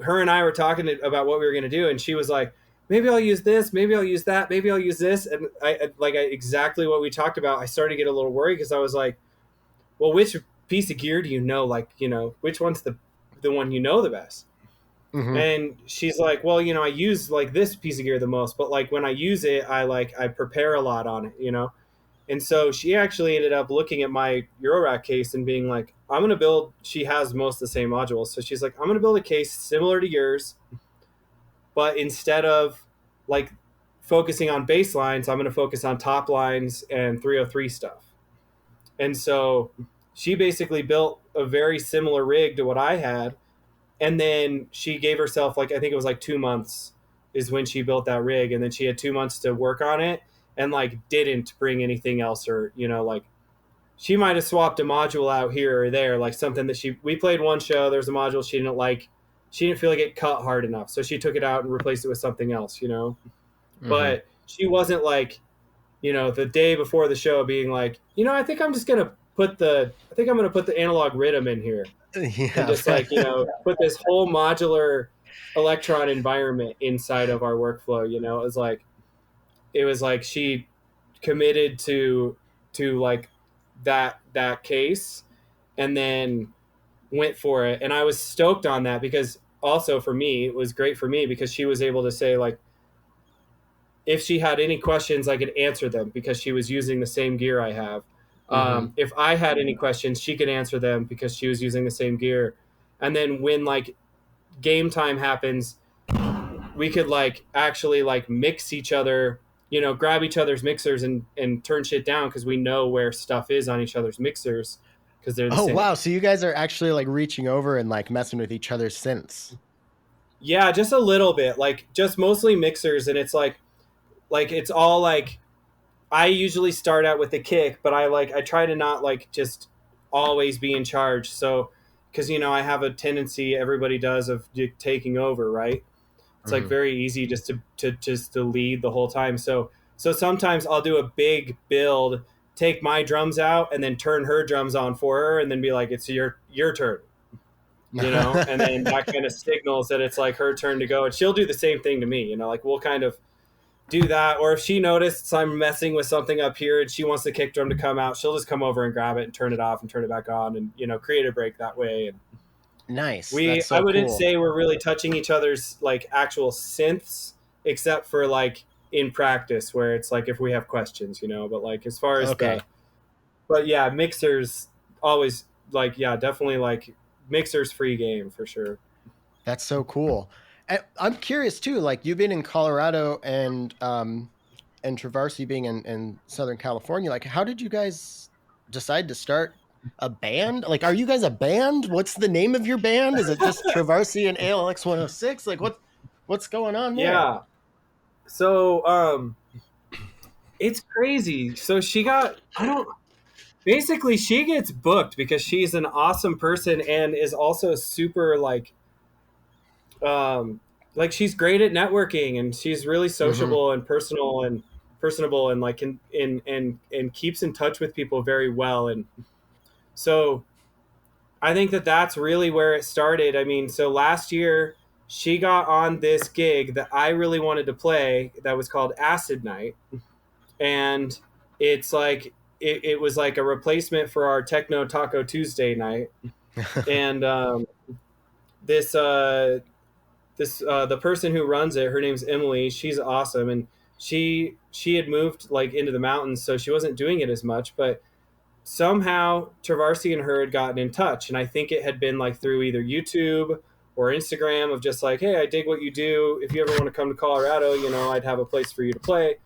her and I were talking about what we were going to do. And she was like, maybe I'll use this, maybe I'll use that, maybe I'll use this. And exactly what we talked about, I started to get a little worried because I was like, well, which piece of gear do you know? Like, you know, which one's the one you know the best? Mm-hmm. And she's like, well, you know, I use like this piece of gear the most, but like when I use it, I prepare a lot on it, you know? And so she actually ended up looking at my Eurorack case and being like, I'm going to build, she has most of the same modules. So she's like, I'm going to build a case similar to yours, but instead of like focusing on bass lines, I'm going to focus on top lines and 303 stuff. And so she basically built a very similar rig to what I had. And then she gave herself like, I think it was like 2 months is when she built that rig. And then she had 2 months to work on it and like didn't bring anything else, or, you know, like she might have swapped a module out here or there, like something that we played one show, there's a module she didn't like. She didn't feel like it cut hard enough. So she took it out and replaced it with something else, you know? Mm-hmm. But she wasn't like, you know, the day before the show being like, you know, I think I'm gonna put the analog rhythm in here and Yeah. just like, you know, put this whole modular electron environment inside of our workflow, you know. It was like she committed to like that case, and then went for it. And I was stoked on that because also for me, it was great for me because she was able to say like, if she had any questions, I could answer them because she was using the same gear I have. Mm-hmm. If I had any questions, she could answer them because she was using the same gear. And then when like game time happens, we could like actually like mix each other, you know, grab each other's mixers and turn shit down because we know where stuff is on each other's mixers because they're the Oh same. wow! So you guys are actually like reaching over and like messing with each other's synths. Yeah, just a little bit, like just mostly mixers, and it's like it's all like I usually start out with the kick, but I try to not like just always be in charge. So because you know I have a tendency, everybody does, of taking over, right? It's like Mm-hmm. very easy just to lead the whole time. So sometimes I'll do a big build, take my drums out, and then turn her drums on for her, and then be like, "It's your turn," you know. And then that kind of signals that it's like her turn to go, and she'll do the same thing to me, you know. Like we'll kind of do that, or if she notices I'm messing with something up here and she wants the kick drum to come out, she'll just come over and grab it and turn it off and turn it back on, and you know, create a break that way. And Nice. That's I so wouldn't cool. say we're really touching each other's like actual synths, except for like in practice where it's like if we have questions, you know. But like as far as the Okay. But yeah, mixers always like, yeah, definitely like mixers free game for sure. That's so cool. I'm curious too. Like you've been in Colorado and Traverse being in Southern California. Like, how did you guys decide to start a band? Like, are you guys a band? What's the name of your band? Is it just Traverse and ALX 106? Like, what's going on there? Yeah. So it's crazy. So she got I don't basically she gets booked because she's an awesome person and is also super um like she's great at networking and she's really Mm-hmm. sociable and personable and like and keeps in touch with people very well. And so I think that that's really where it started. I mean, so last year she got on this gig that I really wanted to play that was called Acid Night. And it's like it was like a replacement for our Techno Taco Tuesday night. And this the person who runs it, her name's Emily. She's awesome, and she had moved like into the mountains, so she wasn't doing it as much. But somehow Travarsi and her had gotten in touch, and I think it had been like through either YouTube or Instagram of just like, hey, I dig what you do. If you ever want to come to Colorado, you know, I'd have a place for you to play.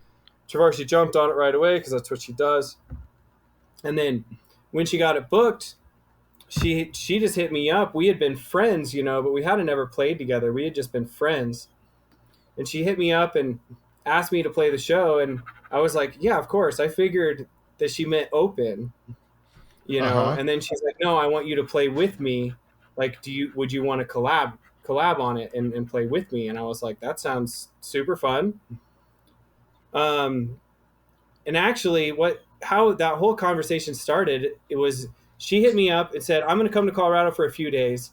Travarsi jumped on it right away because that's what she does. And then when she got it booked, she just hit me up. We had been friends, you know, but we hadn't ever played together. We had just been friends. And she hit me up and asked me to play the show, and I was like, yeah, of course. I figured that she meant open, you know. Uh-huh. And then she's like, no, I want you to play with me. Like, would you want to collab on it and play with me? And I was like, that sounds super fun. Um, and actually, what how that whole conversation started, it was she hit me up and said, I'm going to come to Colorado for a few days.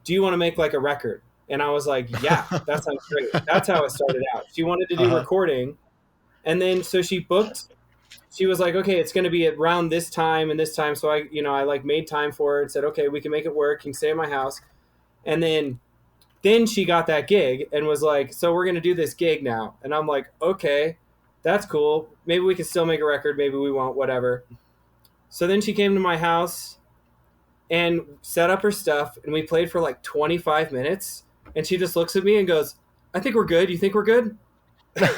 Do you want to make like a record? And I was like, yeah, that sounds great. That's how it started out. She wanted to do Uh-huh. recording. And then so she booked, she was like, okay, it's going to be around this time and this time. So I, you know, I like made time for her and said, okay, we can make it work. You can stay at my house. And then she got that gig and was like, so we're going to do this gig now. And I'm like, okay, that's cool. Maybe we can still make a record. Maybe we won't, whatever. So then she came to my house and set up her stuff, and we played for like 25 minutes. And she just looks at me and goes, I think we're good. You think we're good? And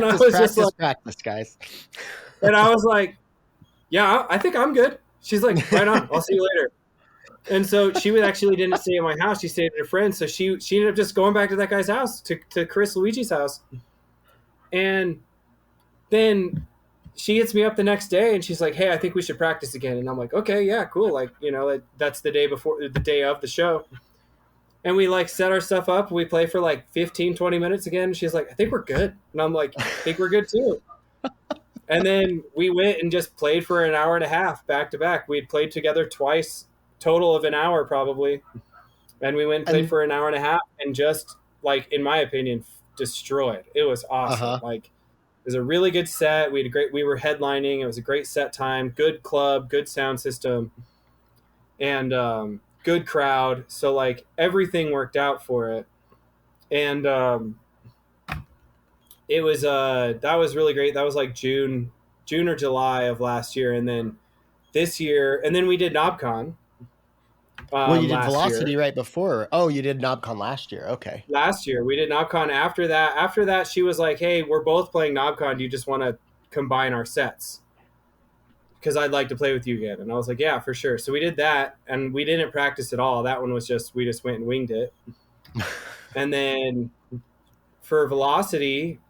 I Practice, was just practice, like, practice, guys. and I was like, yeah, I think I'm good. She's like, right on. I'll see you later. And so she would actually didn't stay at my house. She stayed at a friend. So she ended up just going back to that guy's house, to Chris Luigi's house. And then she hits me up the next day and she's like, hey, I think we should practice again. And I'm like, okay, yeah, cool. Like, you know, that's the day before, the day of the show. And we like set our stuff up. We play for like 15, 20 minutes again. And she's like, I think we're good. And I'm like, I think we're good too. And then we went and just played for an hour and a half back to back. We'd played together twice, total of an hour probably. And we went and played And for an hour and a half and just, like, in my opinion, destroyed. It was awesome. uh-huh. Like, it was a really good set. We were headlining. It was a great set time, good club, good sound system, and good crowd. So like everything worked out for it. And it was that was really great. That was like June or July of last year. And then this year, and then we did NobCon Well, you did last year. Velocity right before. Oh, you did NobCon last year. Okay. Last year we did NobCon. After that she was like, hey, we're both playing NobCon, do you just want to combine our sets, because I'd like to play with you again? And I was like, yeah, for sure. So we did that, and we didn't practice at all. That one was just, we just went and winged it. And then for Velocity,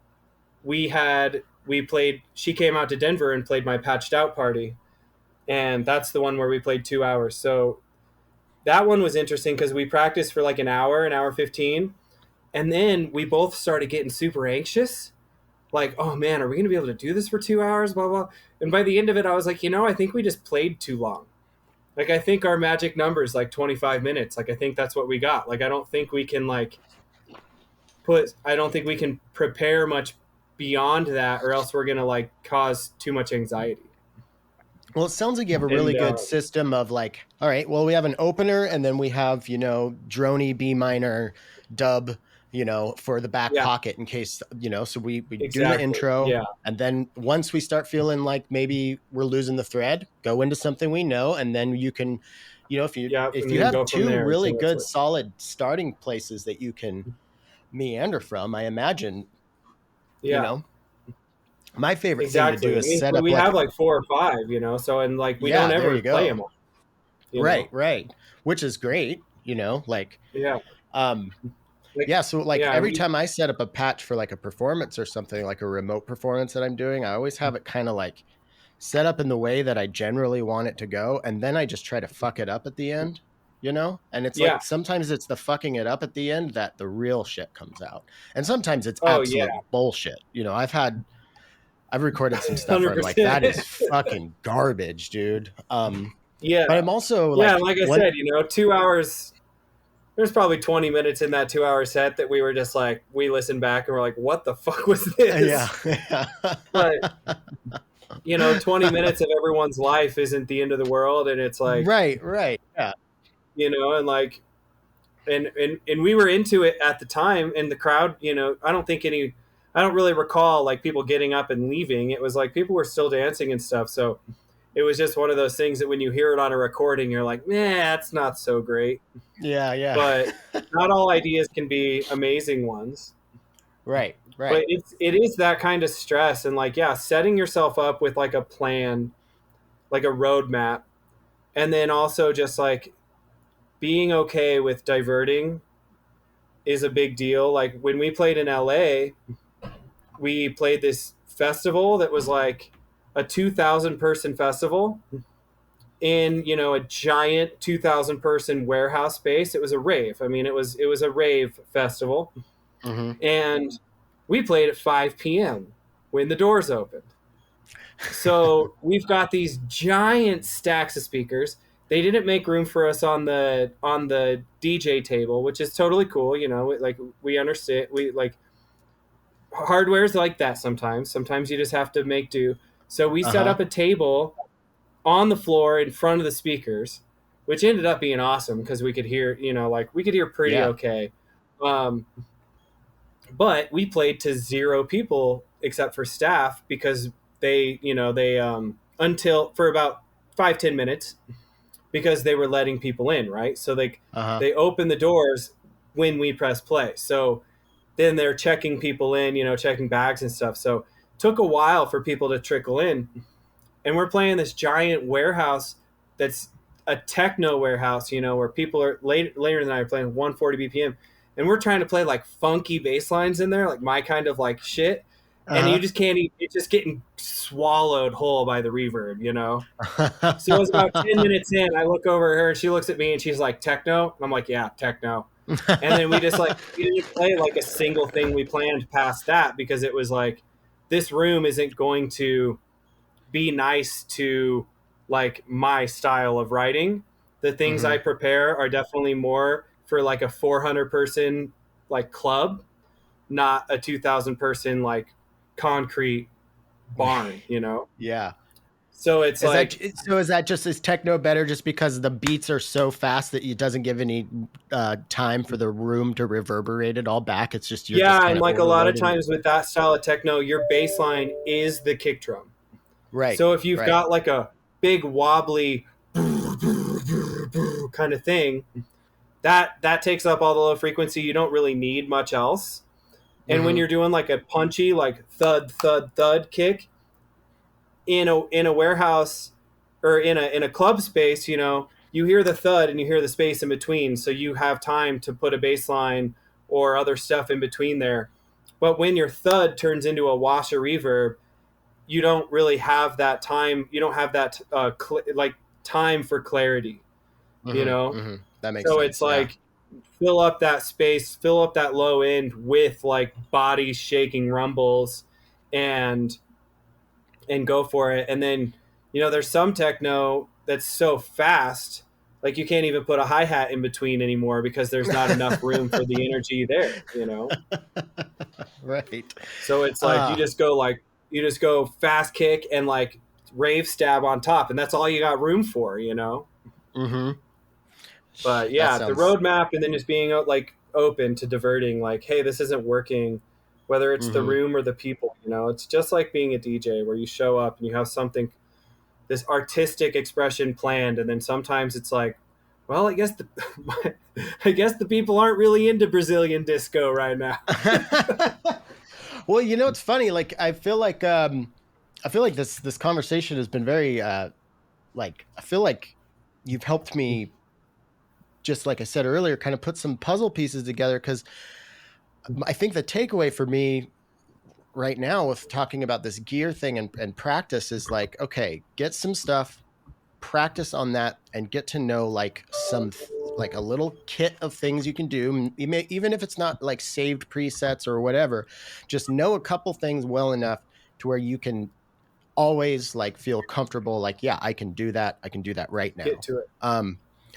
we played, she came out to Denver and played my Patched Out party. And that's the one where we played 2 hours. So that one was interesting because we practiced for like an hour 15. And then we both started getting super anxious. Like, oh man, are we going to be able to do this for 2 hours? Blah, blah. And by the end of it, I was like, you know, I think we just played too long. Like, I think our magic number is like 25 minutes. Like, I think that's what we got. Like, I don't think we can I don't think we can prepare much beyond that, or else we're going to like cause too much anxiety. Well, it sounds like you have a really And good system of like, all right, well, we have an opener and then we have, droney B minor dub for the back Yeah, pocket in case, so we do the exactly. intro. Yeah, And then once we start feeling like maybe we're losing the thread, go into something we know. And then you can, if you, yeah, if and you then have go from two there. really So it's good, like, solid starting places that you can meander from, I imagine, you yeah, know, my favorite thing to do exactly. I is mean, set up we have like, like 4 or 5, so, and like we don't yeah, there ever you play go. them all, Right. Right. Which is great, like, Yeah, um, like, yeah, so like yeah, every time I set up a patch for like a performance or something, like a remote performance that I'm doing, I always have it kind of like set up in the way that I generally want it to go. And then I just try to fuck it up at the end, And it's yeah. like sometimes it's the fucking it up at the end that the real shit comes out. And sometimes it's Oh yeah, absolute bullshit. I've recorded some stuff where hundred I'm like, that percent. is fucking garbage, dude. Yeah, But I'm also yeah. like Like I one, said, 2 hours. There's probably 20 minutes in that 2 hour set that we were just like, we listened back and we're like, what the fuck was yeah. this? But 20 minutes of everyone's life isn't the end of the world, and it's like, Right, right. Yeah. and like, and we were into it at the time, and the crowd, I don't really recall like people getting up and leaving. It was like people were still dancing and stuff. So it was just one of those things that when you hear it on a recording, you're like, nah, it's not so great. Yeah, yeah. But not all ideas can be amazing ones. Right, But right. it is that kind of stress, and like, yeah, setting yourself up with like a plan, like a roadmap, and then also just like being okay with diverting is a big deal. Like when we played in LA, we played this festival that was like a 2,000 person festival in a giant 2,000 person warehouse space. It was a rave. I mean, it was a rave festival, Mm-hmm. and we played at 5 p.m. when the doors opened. So we've got these giant stacks of speakers. They didn't make room for us on the DJ table, which is totally cool. Like we understand. We like hardware's like that sometimes. Sometimes you just have to make do. So we set Uh-huh. up a table on the floor in front of the speakers, which ended up being awesome because we could hear, like we could hear pretty Yeah. okay. Um, but we played to zero people except for staff because they until for about 5-10 minutes because they were letting people in, right? So Uh-huh. they open the doors when we press play. So then they're checking people in, checking bags and stuff. So it took a while for people to trickle in. And we're playing this giant warehouse that's a techno warehouse, where people are later than I are playing 140 BPM. And we're trying to play like funky bass lines in there, like my kind of like shit. And you Uh-huh. just can't, it's just getting swallowed whole by the reverb. So it was about 10 minutes in. I look over at her and she looks at me and she's like, techno? And I'm like, yeah, techno. And then we didn't play like a single thing we planned past that because it was like, this room isn't going to be nice to like my style of writing. The things Mm-hmm. I prepare are definitely more for like a 400 person like club, not a 2,000 person like concrete barn. Yeah. So it's Is that like, so? Is that just is techno better just because the beats are so fast that it doesn't give any time for the room to reverberate it all back? It's just you're just yeah, kind and of like a lot of overloading. times with that style of techno, your bass line is the kick drum. Right. So if you've Right. got like a big wobbly kind of thing, that takes up all the low frequency. You don't really need much else. And when Mm-hmm. you're doing like a punchy, like thud, thud, thud kick in a warehouse or in a club space, you hear the thud and you hear the space in between, so you have time to put a bass line or other stuff in between there. But when your thud turns into a wash or reverb, you don't really have that time. You don't have that like time for clarity, you Mm-hmm. know. Mm-hmm. That makes So it's sense. Yeah. like fill up that space, fill up that low end with like body shaking rumbles, and go for it. And then there's some techno that's so fast, like you can't even put a hi hat in between anymore because there's not enough room for the energy there. Right. So it's like Uh you just go fast kick and like rave stab on top, and that's all you got room for. mm-hmm. But That yeah, the sounds roadmap, and then just being like open to diverting, like, hey, this isn't working, whether it's the Mm-hmm. room or the people. It's just like being a DJ where you show up and you have something, this artistic expression planned, and then sometimes it's like, well, I guess the I guess the people aren't really into Brazilian disco right now. Well, it's funny. Like, I feel like this conversation has been very like, I feel like you've helped me, just like I said earlier, kind of put some puzzle pieces together, because I think the takeaway for me right now with talking about this gear thing and practice is like, okay, get some stuff, practice on that, and get to know like like a little kit of things you can do. Even if it's not like saved presets or whatever, just know a couple things well enough to where you can always like feel comfortable, like, yeah, I can do that, I can do that right Get now. to it.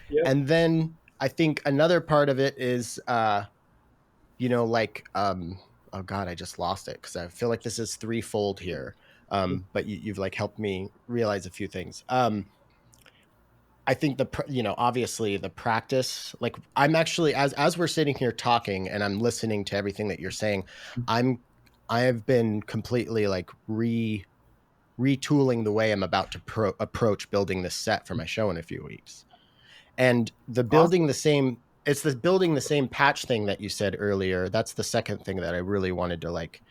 Yep. And then I think another part of it is like, oh god, I just lost it, because I feel like this is threefold here. But you've like helped me realize a few things. I think obviously the practice, like, I'm actually, as we're sitting here talking and I'm listening to everything that you're saying, I have been completely like retooling the way I'm about to approach building this set for my show in a few weeks. And Awesome. it's the building the same patch thing that you said earlier. That's the second thing that I really wanted to like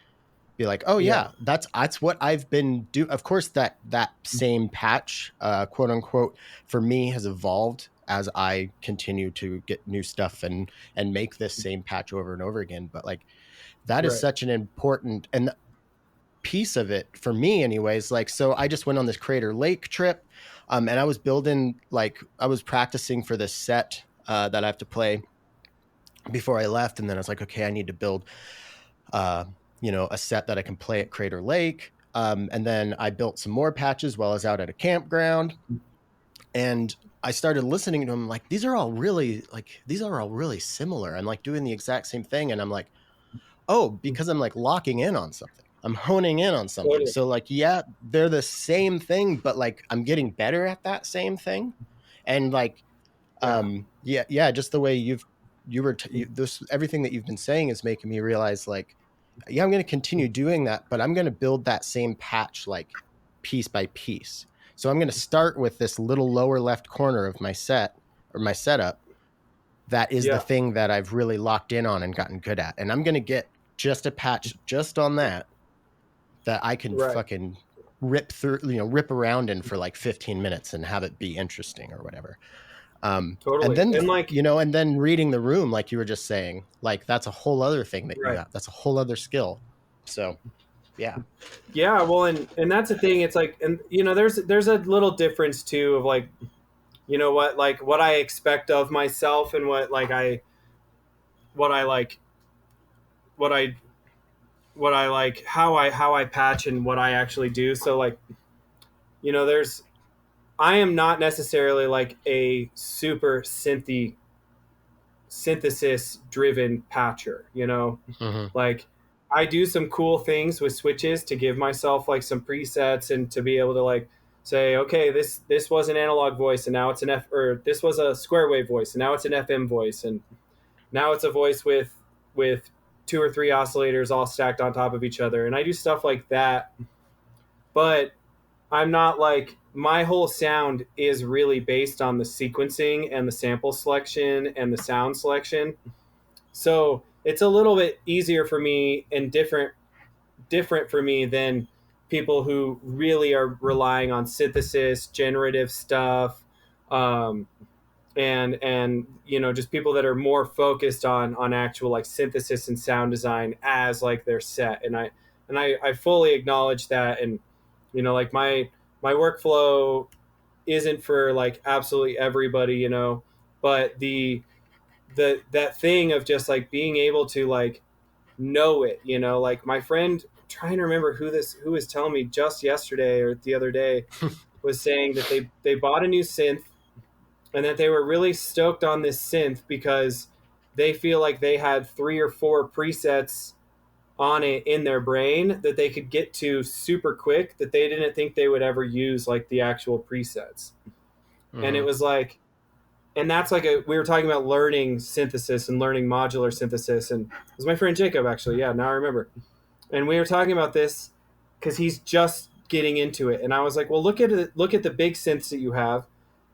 be like, oh Yeah. yeah, that's what I've been do. Of course, that same patch, quote unquote, for me has evolved as I continue to get new stuff and make this same patch over and over again. But like, that is Right. such an important and piece of it for me anyways. Like, so I just went on this Crater Lake trip, and I was practicing for this set that I have to play before I left, and then I was like, okay, I need to build uh, a set that I can play at Crater Lake. And then I built some more patches while I was out at a campground, and I started listening to them. Like, these are all really similar. I'm like doing the exact same thing, and I'm like, oh, because I'm like locking in on something. I'm honing in on something. Totally. So like, yeah, they're the same thing, but like I'm getting better at that same thing. And like, Yeah. yeah, just the way this, everything that you've been saying is making me realize like, yeah, I'm going to continue doing that, but I'm going to build that same patch like piece by piece. So I'm going to start with this little lower left corner of my set or my setup. That is the Yeah. thing that I've really locked in on and gotten good at. And I'm going to get just a patch just on that I can Right. fucking rip around in for like 15 minutes and have it be interesting or whatever. And Totally. then, And like, and then reading the room, like you were just saying, like, that's a whole other thing that you right. have. That's a whole other skill. So, yeah. Yeah. Well, and that's the thing. It's like, and there's a little difference too of like, what, like what I expect of myself and what I like, what I, what I like, how I patch and what I actually do. So like, there's, I am not necessarily like a super synthesis driven patcher, Mm-hmm. like I do some cool things with switches to give myself like some presets and to be able to like say, okay, this was an analog voice and now it's an F, or this was a square wave voice and now it's an FM voice, and now it's a voice with two or three oscillators all stacked on top of each other, and I do stuff like that. But I'm not like, my whole sound is really based on the sequencing and the sample selection and the sound selection. So it's a little bit easier for me and different for me than people who really are relying on synthesis, generative stuff, um, and just people that are more focused on actual like synthesis and sound design as like their set. And I fully acknowledge that. And like my workflow isn't for like absolutely everybody, but that thing of just like being able to like know it, like my friend, I'm trying to remember who was telling me just yesterday or the other day, was saying that they bought a new synth and that they were really stoked on this synth because they feel like they had 3 or 4 presets on it in their brain that they could get to super quick, that they didn't think they would ever use like the actual presets. And it Mm-hmm. was like, and that's like we were talking about learning synthesis and learning modular synthesis, and it was my friend Jacob actually. Yeah, now I remember. And we were talking about this because he's just getting into it, and I was like, well, look at the big synths that you have,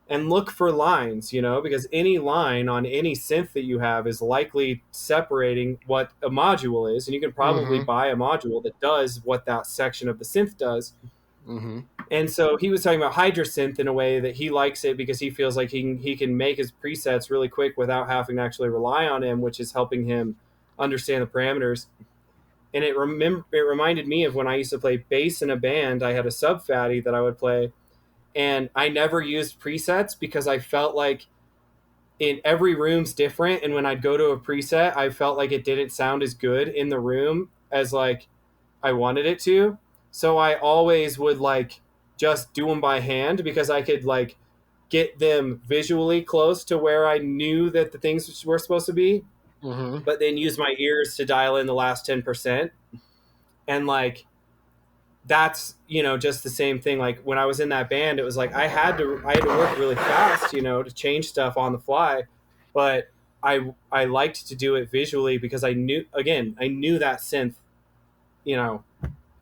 and look for lines, because any line on any synth that you have is likely separating what a module is, and you can probably Mm-hmm. buy a module that does what that section of the synth does. Mm-hmm. And so he was talking about Hydrasynth in a way that he likes it because he feels like he can make his presets really quick without having to actually rely on him, which is helping him understand the parameters. And it reminded me of when I used to play bass in a band. I had a sub fatty that I would play, and I never used presets because I felt like in every room's different, and when I'd go to a preset, I felt like it didn't sound as good in the room as like I wanted it to. So I always would like just do them by hand because I could like get them visually close to where I knew that the things were supposed to be, Mm-hmm. but then use my ears to dial in the last 10%. And like that's just the same thing. Like when I was in that band, it was like I had to work really fast, to change stuff on the fly, but I liked to do it visually because I knew that synth, you know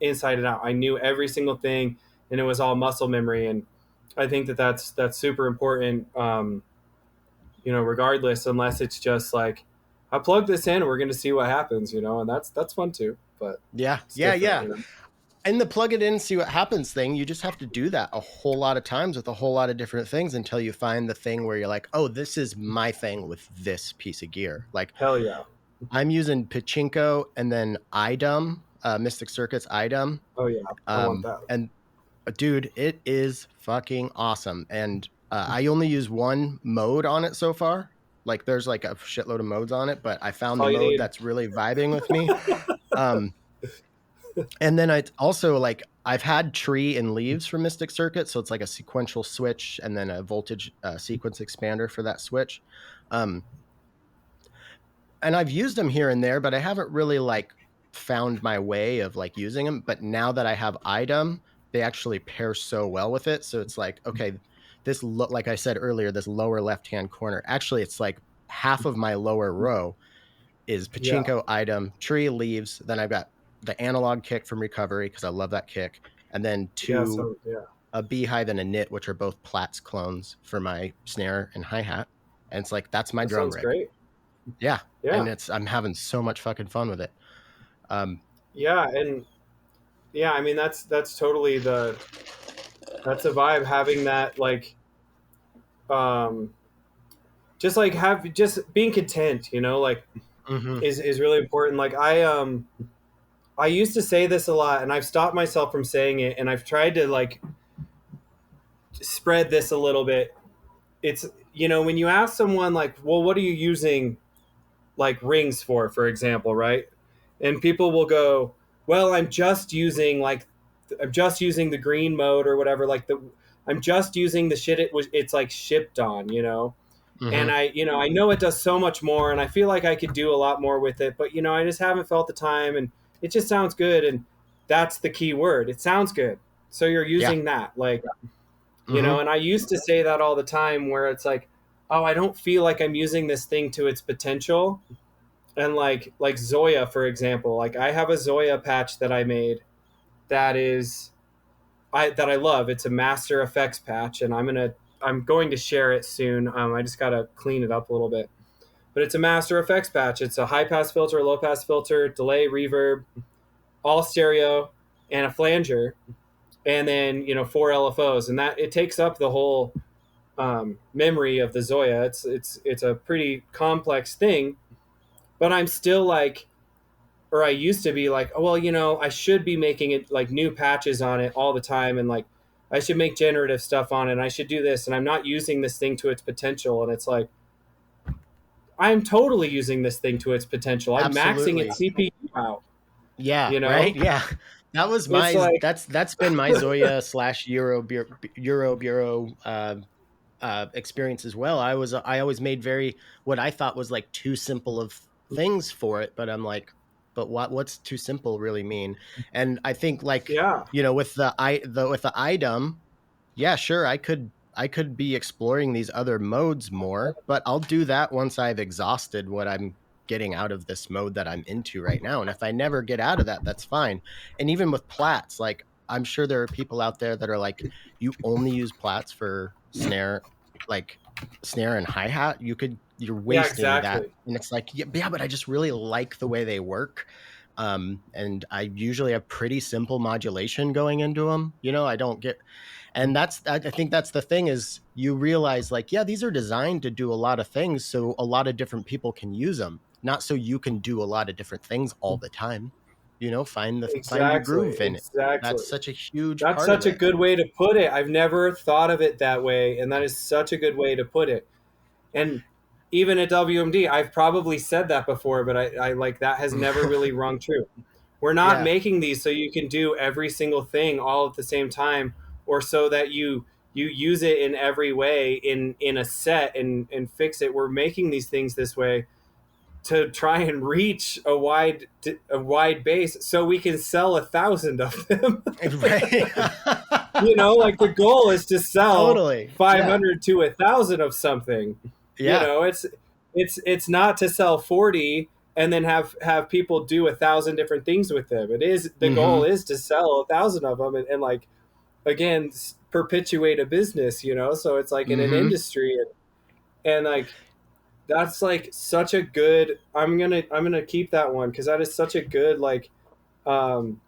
inside and out. I knew every single thing, and it was all muscle memory. And I think that that's super important. Regardless, unless it's just like I plug this in, and we're going to see what happens, and that's fun too. But Yeah. it's Yeah. different, Yeah. And the plug it in, see what happens thing, you just have to do that a whole lot of times with a whole lot of different things until you find the thing where you're like, oh, this is my thing with this piece of gear. Like Hell yeah. I'm using Pachinko and then IDUM, Mystic Circuits IDUM. Oh yeah, I want that. And dude, it is fucking awesome. And I only use one mode on it so far. Like there's like a shitload of modes on it, but I That's found the all you mode need. that's really vibing with me. Um, and then I also like I've had tree and leaves for Mystic Circuit, so it's like a sequential switch and then a voltage sequence expander for that switch. Um, and I've used them here and there, but I haven't really like found my way of like using them. But now that I have item, they actually pair so well with it. So it's like, okay, like I said earlier, this lower left hand corner. Actually, it's like half of my lower row is Yeah. pachinko item, tree leaves. Then I've got the analog kick from recovery because I love that kick, and then Yeah. two So yeah, a beehive and a knit, which are both Platts clones for my snare and hi hat. And it's like that's my that drum sounds rig. great. Yeah, and Yeah. I'm having so much fucking fun with it. Um, Yeah. And yeah, I mean that's totally that's a vibe, having that like um just like have just being content, like mm-hmm, is really important. Like I used to say this a lot, and I've stopped myself from saying it, and I've tried to like spread this a little bit. It's when you ask someone like, well, what are you using like rings for example, right? And people will go, well, I'm just using the green mode or whatever, like I'm just using the shit it's like shipped on, mm-hmm. and I know it does so much more, and I feel like I could do a lot more with it, but I just haven't felt the time, and it just sounds good. And that's the key word, it sounds good. So you're Yeah, using that, like, mm-hmm, and I used to say that all the time, where it's like, oh, I don't feel like I'm using this thing to its potential. And like Zoya, for example, like I have a Zoya patch that I made that is that I love. It's a Master Effects patch, and I'm going to share it soon. I just gotta clean it up a little bit, but it's a Master Effects patch. It's a high pass filter, low pass filter, delay, reverb, all stereo, and a flanger, and then four LFOs, and that it takes up the whole memory of the Zoya. It's a pretty complex thing, but I'm still like, or I used to be like, oh, well, I should be making it like new patches on it all the time, and like I should make generative stuff on it, and I should do this, and I'm not using this thing to its potential. And it's like, I'm totally using this thing to its potential. I'm maxing its absolutely. CPU out. Yeah, You right. know, Yeah, that was it's my like, that's been my Zoya slash Euro Bureau experience as well. I always made very what I thought was like too simple of things for it, but I'm like, but what's too simple really mean? And I think like yeah, with the with the item, yeah, sure, I could. I could be exploring these other modes more, but I'll do that once I've exhausted what I'm getting out of this mode that I'm into right now. And if I never get out of that, that's fine. And even with plats, like I'm sure there are people out there that are like, you only use plats for snare, like snare and hi-hat. You're Yeah, wasting that. exactly. And it's like, yeah, but I just really like the way they work. And I usually have pretty simple modulation going into them. I don't get, and I think that's the thing is you realize like, yeah, these are designed to do a lot of things. So a lot of different people can use them, not so you can do a lot of different things all the time. Find your Exactly. groove in it. Exactly. That's such a huge That's part of such a it. good way to put it. I've never thought of it that way, and that is such a good way to put it. And even at WMD, I've probably said that before, but I like that has never really rung true. We're not Yeah. making these so you can do every single thing all at the same time, or so that you use it in every way in a set and fix it. We're making these things this way to try and reach a wide base so we can sell 1,000 of them. Right. Like the goal is to sell Totally. Yeah. 500 to 1,000 of something. Yeah. It's not to sell 40 and then have people do 1,000 different things with them. It is the goal Mm-hmm. is to sell 1,000 of them and like again perpetuate a business. So it's like in an Mm-hmm. industry and like that's like such a good. I'm gonna keep that one because that is such a good like um,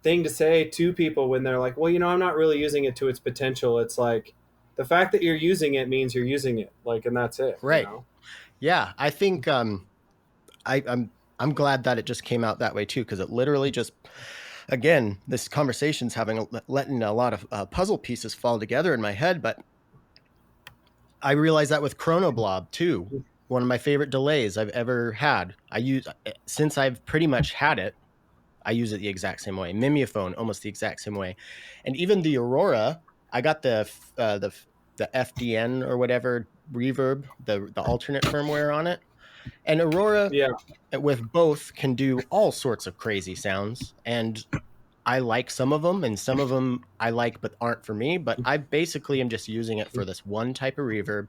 thing to say to people when they're like, well, I'm not really using it to its potential. It's like the fact that you're using it means you're using it, like, and that's it. Right. Yeah. I think I'm glad that it just came out that way too, because it literally just, again, this conversation's letting a lot of puzzle pieces fall together in my head. But I realized that with Chronoblob too. One of my favorite delays I've ever had. Since I've pretty much had it, I use it the exact same way. Mimeophone, almost the exact same way, and even the Aurora. I got the FDN or whatever reverb, the alternate firmware on it, and Aurora Yeah, with both can do all sorts of crazy sounds. And I like some of them, and some of them I like but aren't for me. But I basically am just using it for this one type of reverb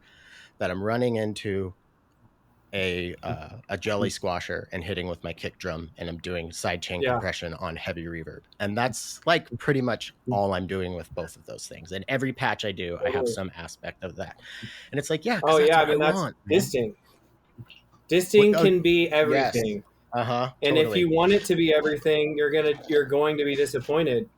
that I'm running into a jelly squasher and hitting with my kick drum, and I'm doing sidechain yeah, compression on heavy reverb, and that's like pretty much all I'm doing with both of those things. And every patch I do, I have totally. some aspect of that, and it's like, yeah, because Oh that's yeah, I what I mean that's want, man. distinct. Distinct Oh, can be yes, everything, and if totally. you want it to be everything, you're going to be disappointed.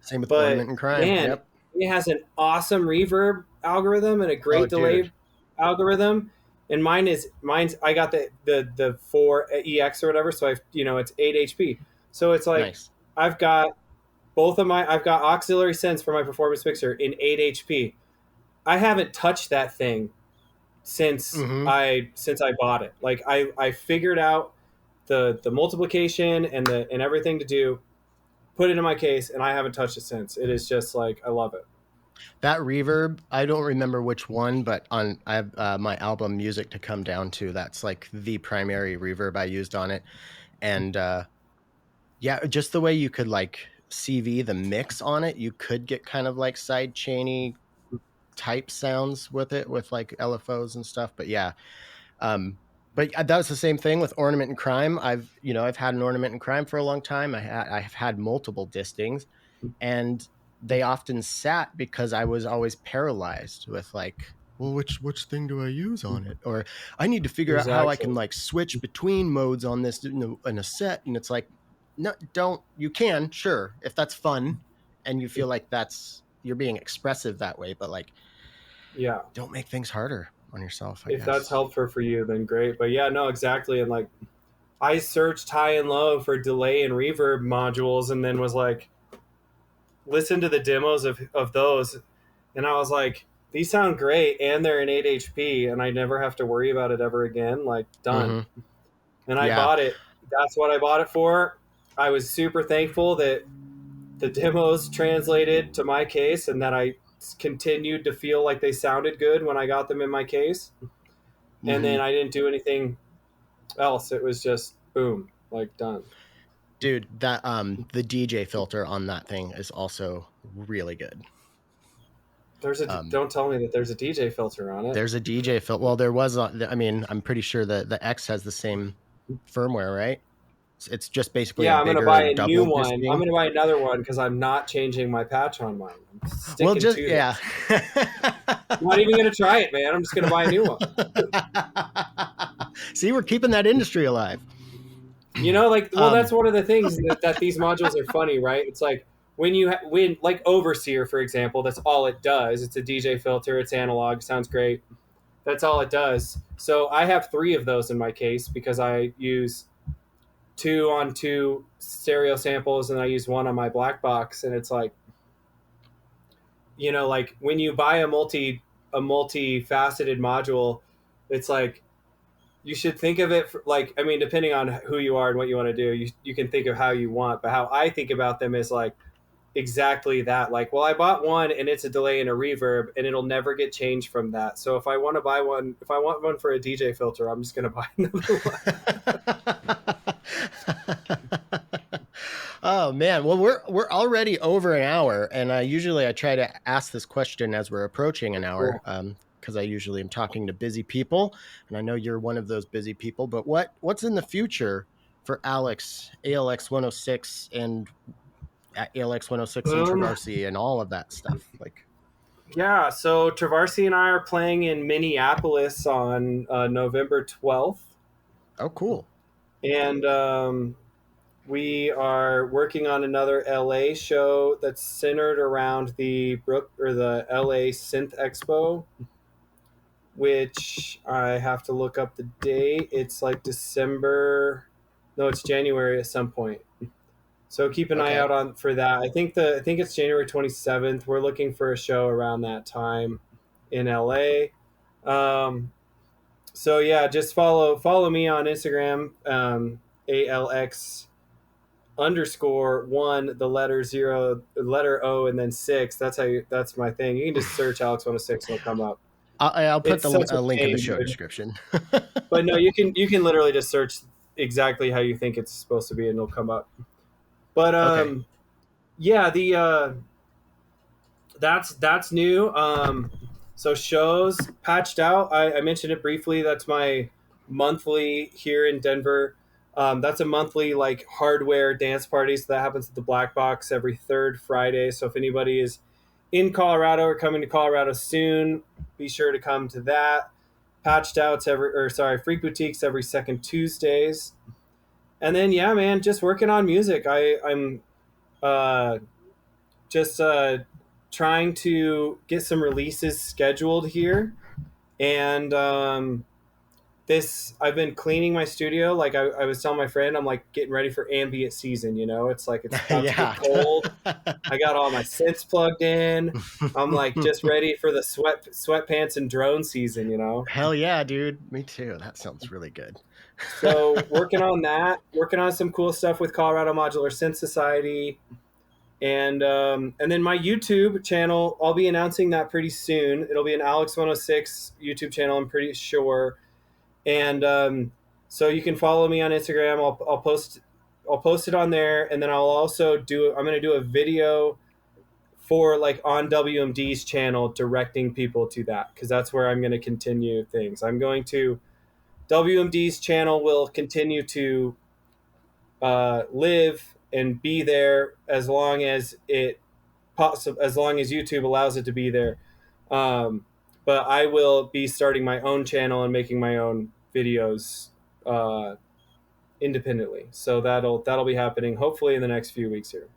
Same with But Ornament and Crime. man, Yep. it has an awesome reverb algorithm and a Oh, great dude, delay algorithm. And mine's I got the 4EX or whatever, so it's 8 HP. So it's like nice. I've got I've got auxiliary sense for my performance mixer in 8 HP. I haven't touched that thing since Mm-hmm. I bought it. Like I figured out the multiplication and everything to do, put it in my case, and I haven't touched it since. It is just like I love it. That reverb, I don't remember which one, but on I have my album Music to Come Down To. That's like the primary reverb I used on it, and yeah, just the way you could like CV the mix on it, you could get kind of like side chainy type sounds with it, with like LFOs and stuff. But yeah, um, but that was the same thing with Ornament and Crime. I've had an Ornament and Crime for a long time. I've had multiple distings, and they often sat because I was always paralyzed with like, well, which thing do I use on it? Or I need to figure out how I can Exactly. like switch between modes on this in a set. And it's like, no, don't. You can, sure, if that's fun, and you feel like you're being expressive that way, but like, Yeah. don't make things harder on yourself, I If that's guess. helpful for you, then great. But yeah, no, exactly. And like I searched high and low for delay and reverb modules and then was like, listen to the demos of those. And I was like, these sound great and they're in 8 HP and I never have to worry about it ever again. Like, done. Mm-hmm. And I Yeah. bought it. That's what I bought it for. I was super thankful that the demos translated to my case and that I continued to feel like they sounded good when I got them in my case. And Mm-hmm. then I didn't do anything else. It was just boom, like done. Dude, the DJ filter on that thing is also really good. Don't tell me that there's a DJ filter on it. There's a DJ filter. Well, there was. I mean, I'm pretty sure that the X has the same firmware, right? It's just basically Yeah, a I'm gonna bigger buy a new double one. I'm disking. gonna buy another one because I'm not changing my patch on mine. I'm sticking to yeah. I'm not even gonna try it, man. I'm just gonna buy a new one. See, we're keeping that industry alive. That's one of the things that these modules are funny, right? It's like when like Overseer, for example, that's all it does. It's a DJ filter. It's analog. Sounds great. That's all it does. So I have 3 of those in my case because I use 2 on 2 stereo samples and I use 1 on my black box. And it's like, like when you buy a multifaceted module, it's like, you should think of it depending on who you are and what you want to do, you can think of how you want. But how I think about them is like exactly that. Like, well, I bought one and it's a delay and a reverb and it'll never get changed from that. So if I want one for a DJ filter, I'm just going to buy another one. Oh man. Well, we're already over an hour. And usually I try to ask this question as we're approaching an hour. Cool. Because I usually am talking to busy people, and I know you're one of those busy people. But what's in the future for ALX 106 and ALX 106 and Traversy and all of that stuff? Yeah, so Traversy and I are playing in Minneapolis on November 12th. Oh, cool! And we are working on another LA show that's centered around the LA Synth Expo, which I have to look up the date. It's like it's January at some point. So keep an eye out for that. I think it's January 27th. We're looking for a show around that time in LA. So yeah, just follow me on Instagram, ALX _1, the letter 0, the letter O, and then 6. That's my thing. You can just search ALX 106 and it'll come up. I'll put a link in the show description. But no, you can literally just search exactly how you think it's supposed to be and it'll come up. But yeah, that's new. So shows Patched Out. I mentioned it briefly. That's my monthly here in Denver. That's a monthly like hardware dance party. So that happens at the Black Box every 3rd Friday. So if anybody is in Colorado or coming to Colorado soon, be sure to come to that. Patched Out's Freak Boutiques every 2nd Tuesdays. And then, yeah, man, just working on music. I'm just trying to get some releases scheduled here. And I've been cleaning my studio. Like I was telling my friend, I'm like getting ready for ambient season. It's like it's about to get cold. I got all my synths plugged in. I'm like just ready for the sweatpants and drone season. Hell yeah, dude. Me too. That sounds really good. So working on that, working on some cool stuff with Colorado Modular Synth Society. And then my YouTube channel, I'll be announcing that pretty soon. It'll be an ALX 106 YouTube channel, I'm pretty sure. And so you can follow me on Instagram. I'll post it on there, and then I'm going to do a video for like on WMD's channel directing people to that, because that's where I'm going to continue things. WMD's channel will continue to live and be there as long as YouTube allows it to be there. But I will be starting my own channel and making my own videos independently. So that'll be happening hopefully in the next few weeks here.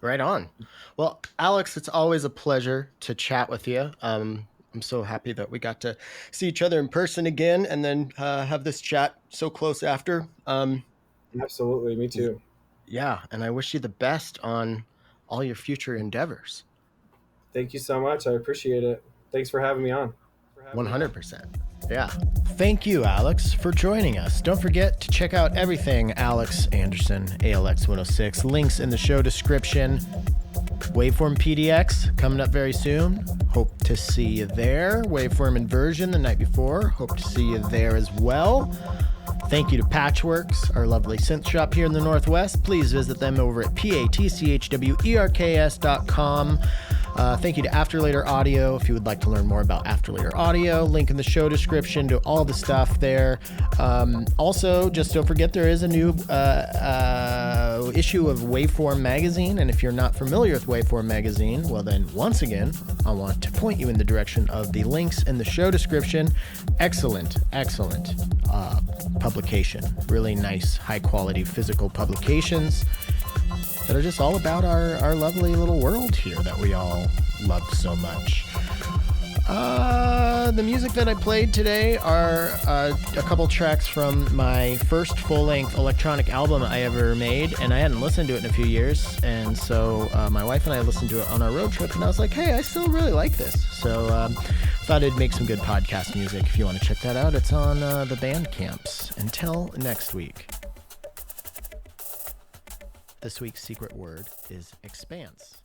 Right on. Well, Alex, it's always a pleasure to chat with you. I'm so happy that we got to see each other in person again and then have this chat so close after. Absolutely. Me too. Yeah. And I wish you the best on all your future endeavors. Thank you so much. I appreciate it. Thanks for having me on. 100%. Yeah. Thank you, Alex, for joining us. Don't forget to check out everything Alex Anderson, ALX 106. Links in the show description. Waveform PDX coming up very soon. Hope to see you there. Waveform Inversion the night before. Hope to see you there as well. Thank you to Patchworks, our lovely synth shop here in the Northwest. Please visit them over at patchwerks.com. Thank you to Afterlater Audio. If you would like to learn more about Afterlater Audio, link in the show description to all the stuff there. Also, just don't forget there is a new issue of Waveform Magazine, and if you're not familiar with Waveform Magazine, well then, once again, I want to point you in the direction of the links in the show description. Excellent publication. Really nice, high-quality physical publications that are just all about our lovely little world here that we all love so much. The music that I played today are a couple tracks from my first full-length electronic album I ever made, and I hadn't listened to it in a few years, and so my wife and I listened to it on our road trip, and I was like, hey, I still really like this. So thought it'd make some good podcast music. If you want to check that out, it's on the Bandcamps. Until next week. This week's secret word is expanse.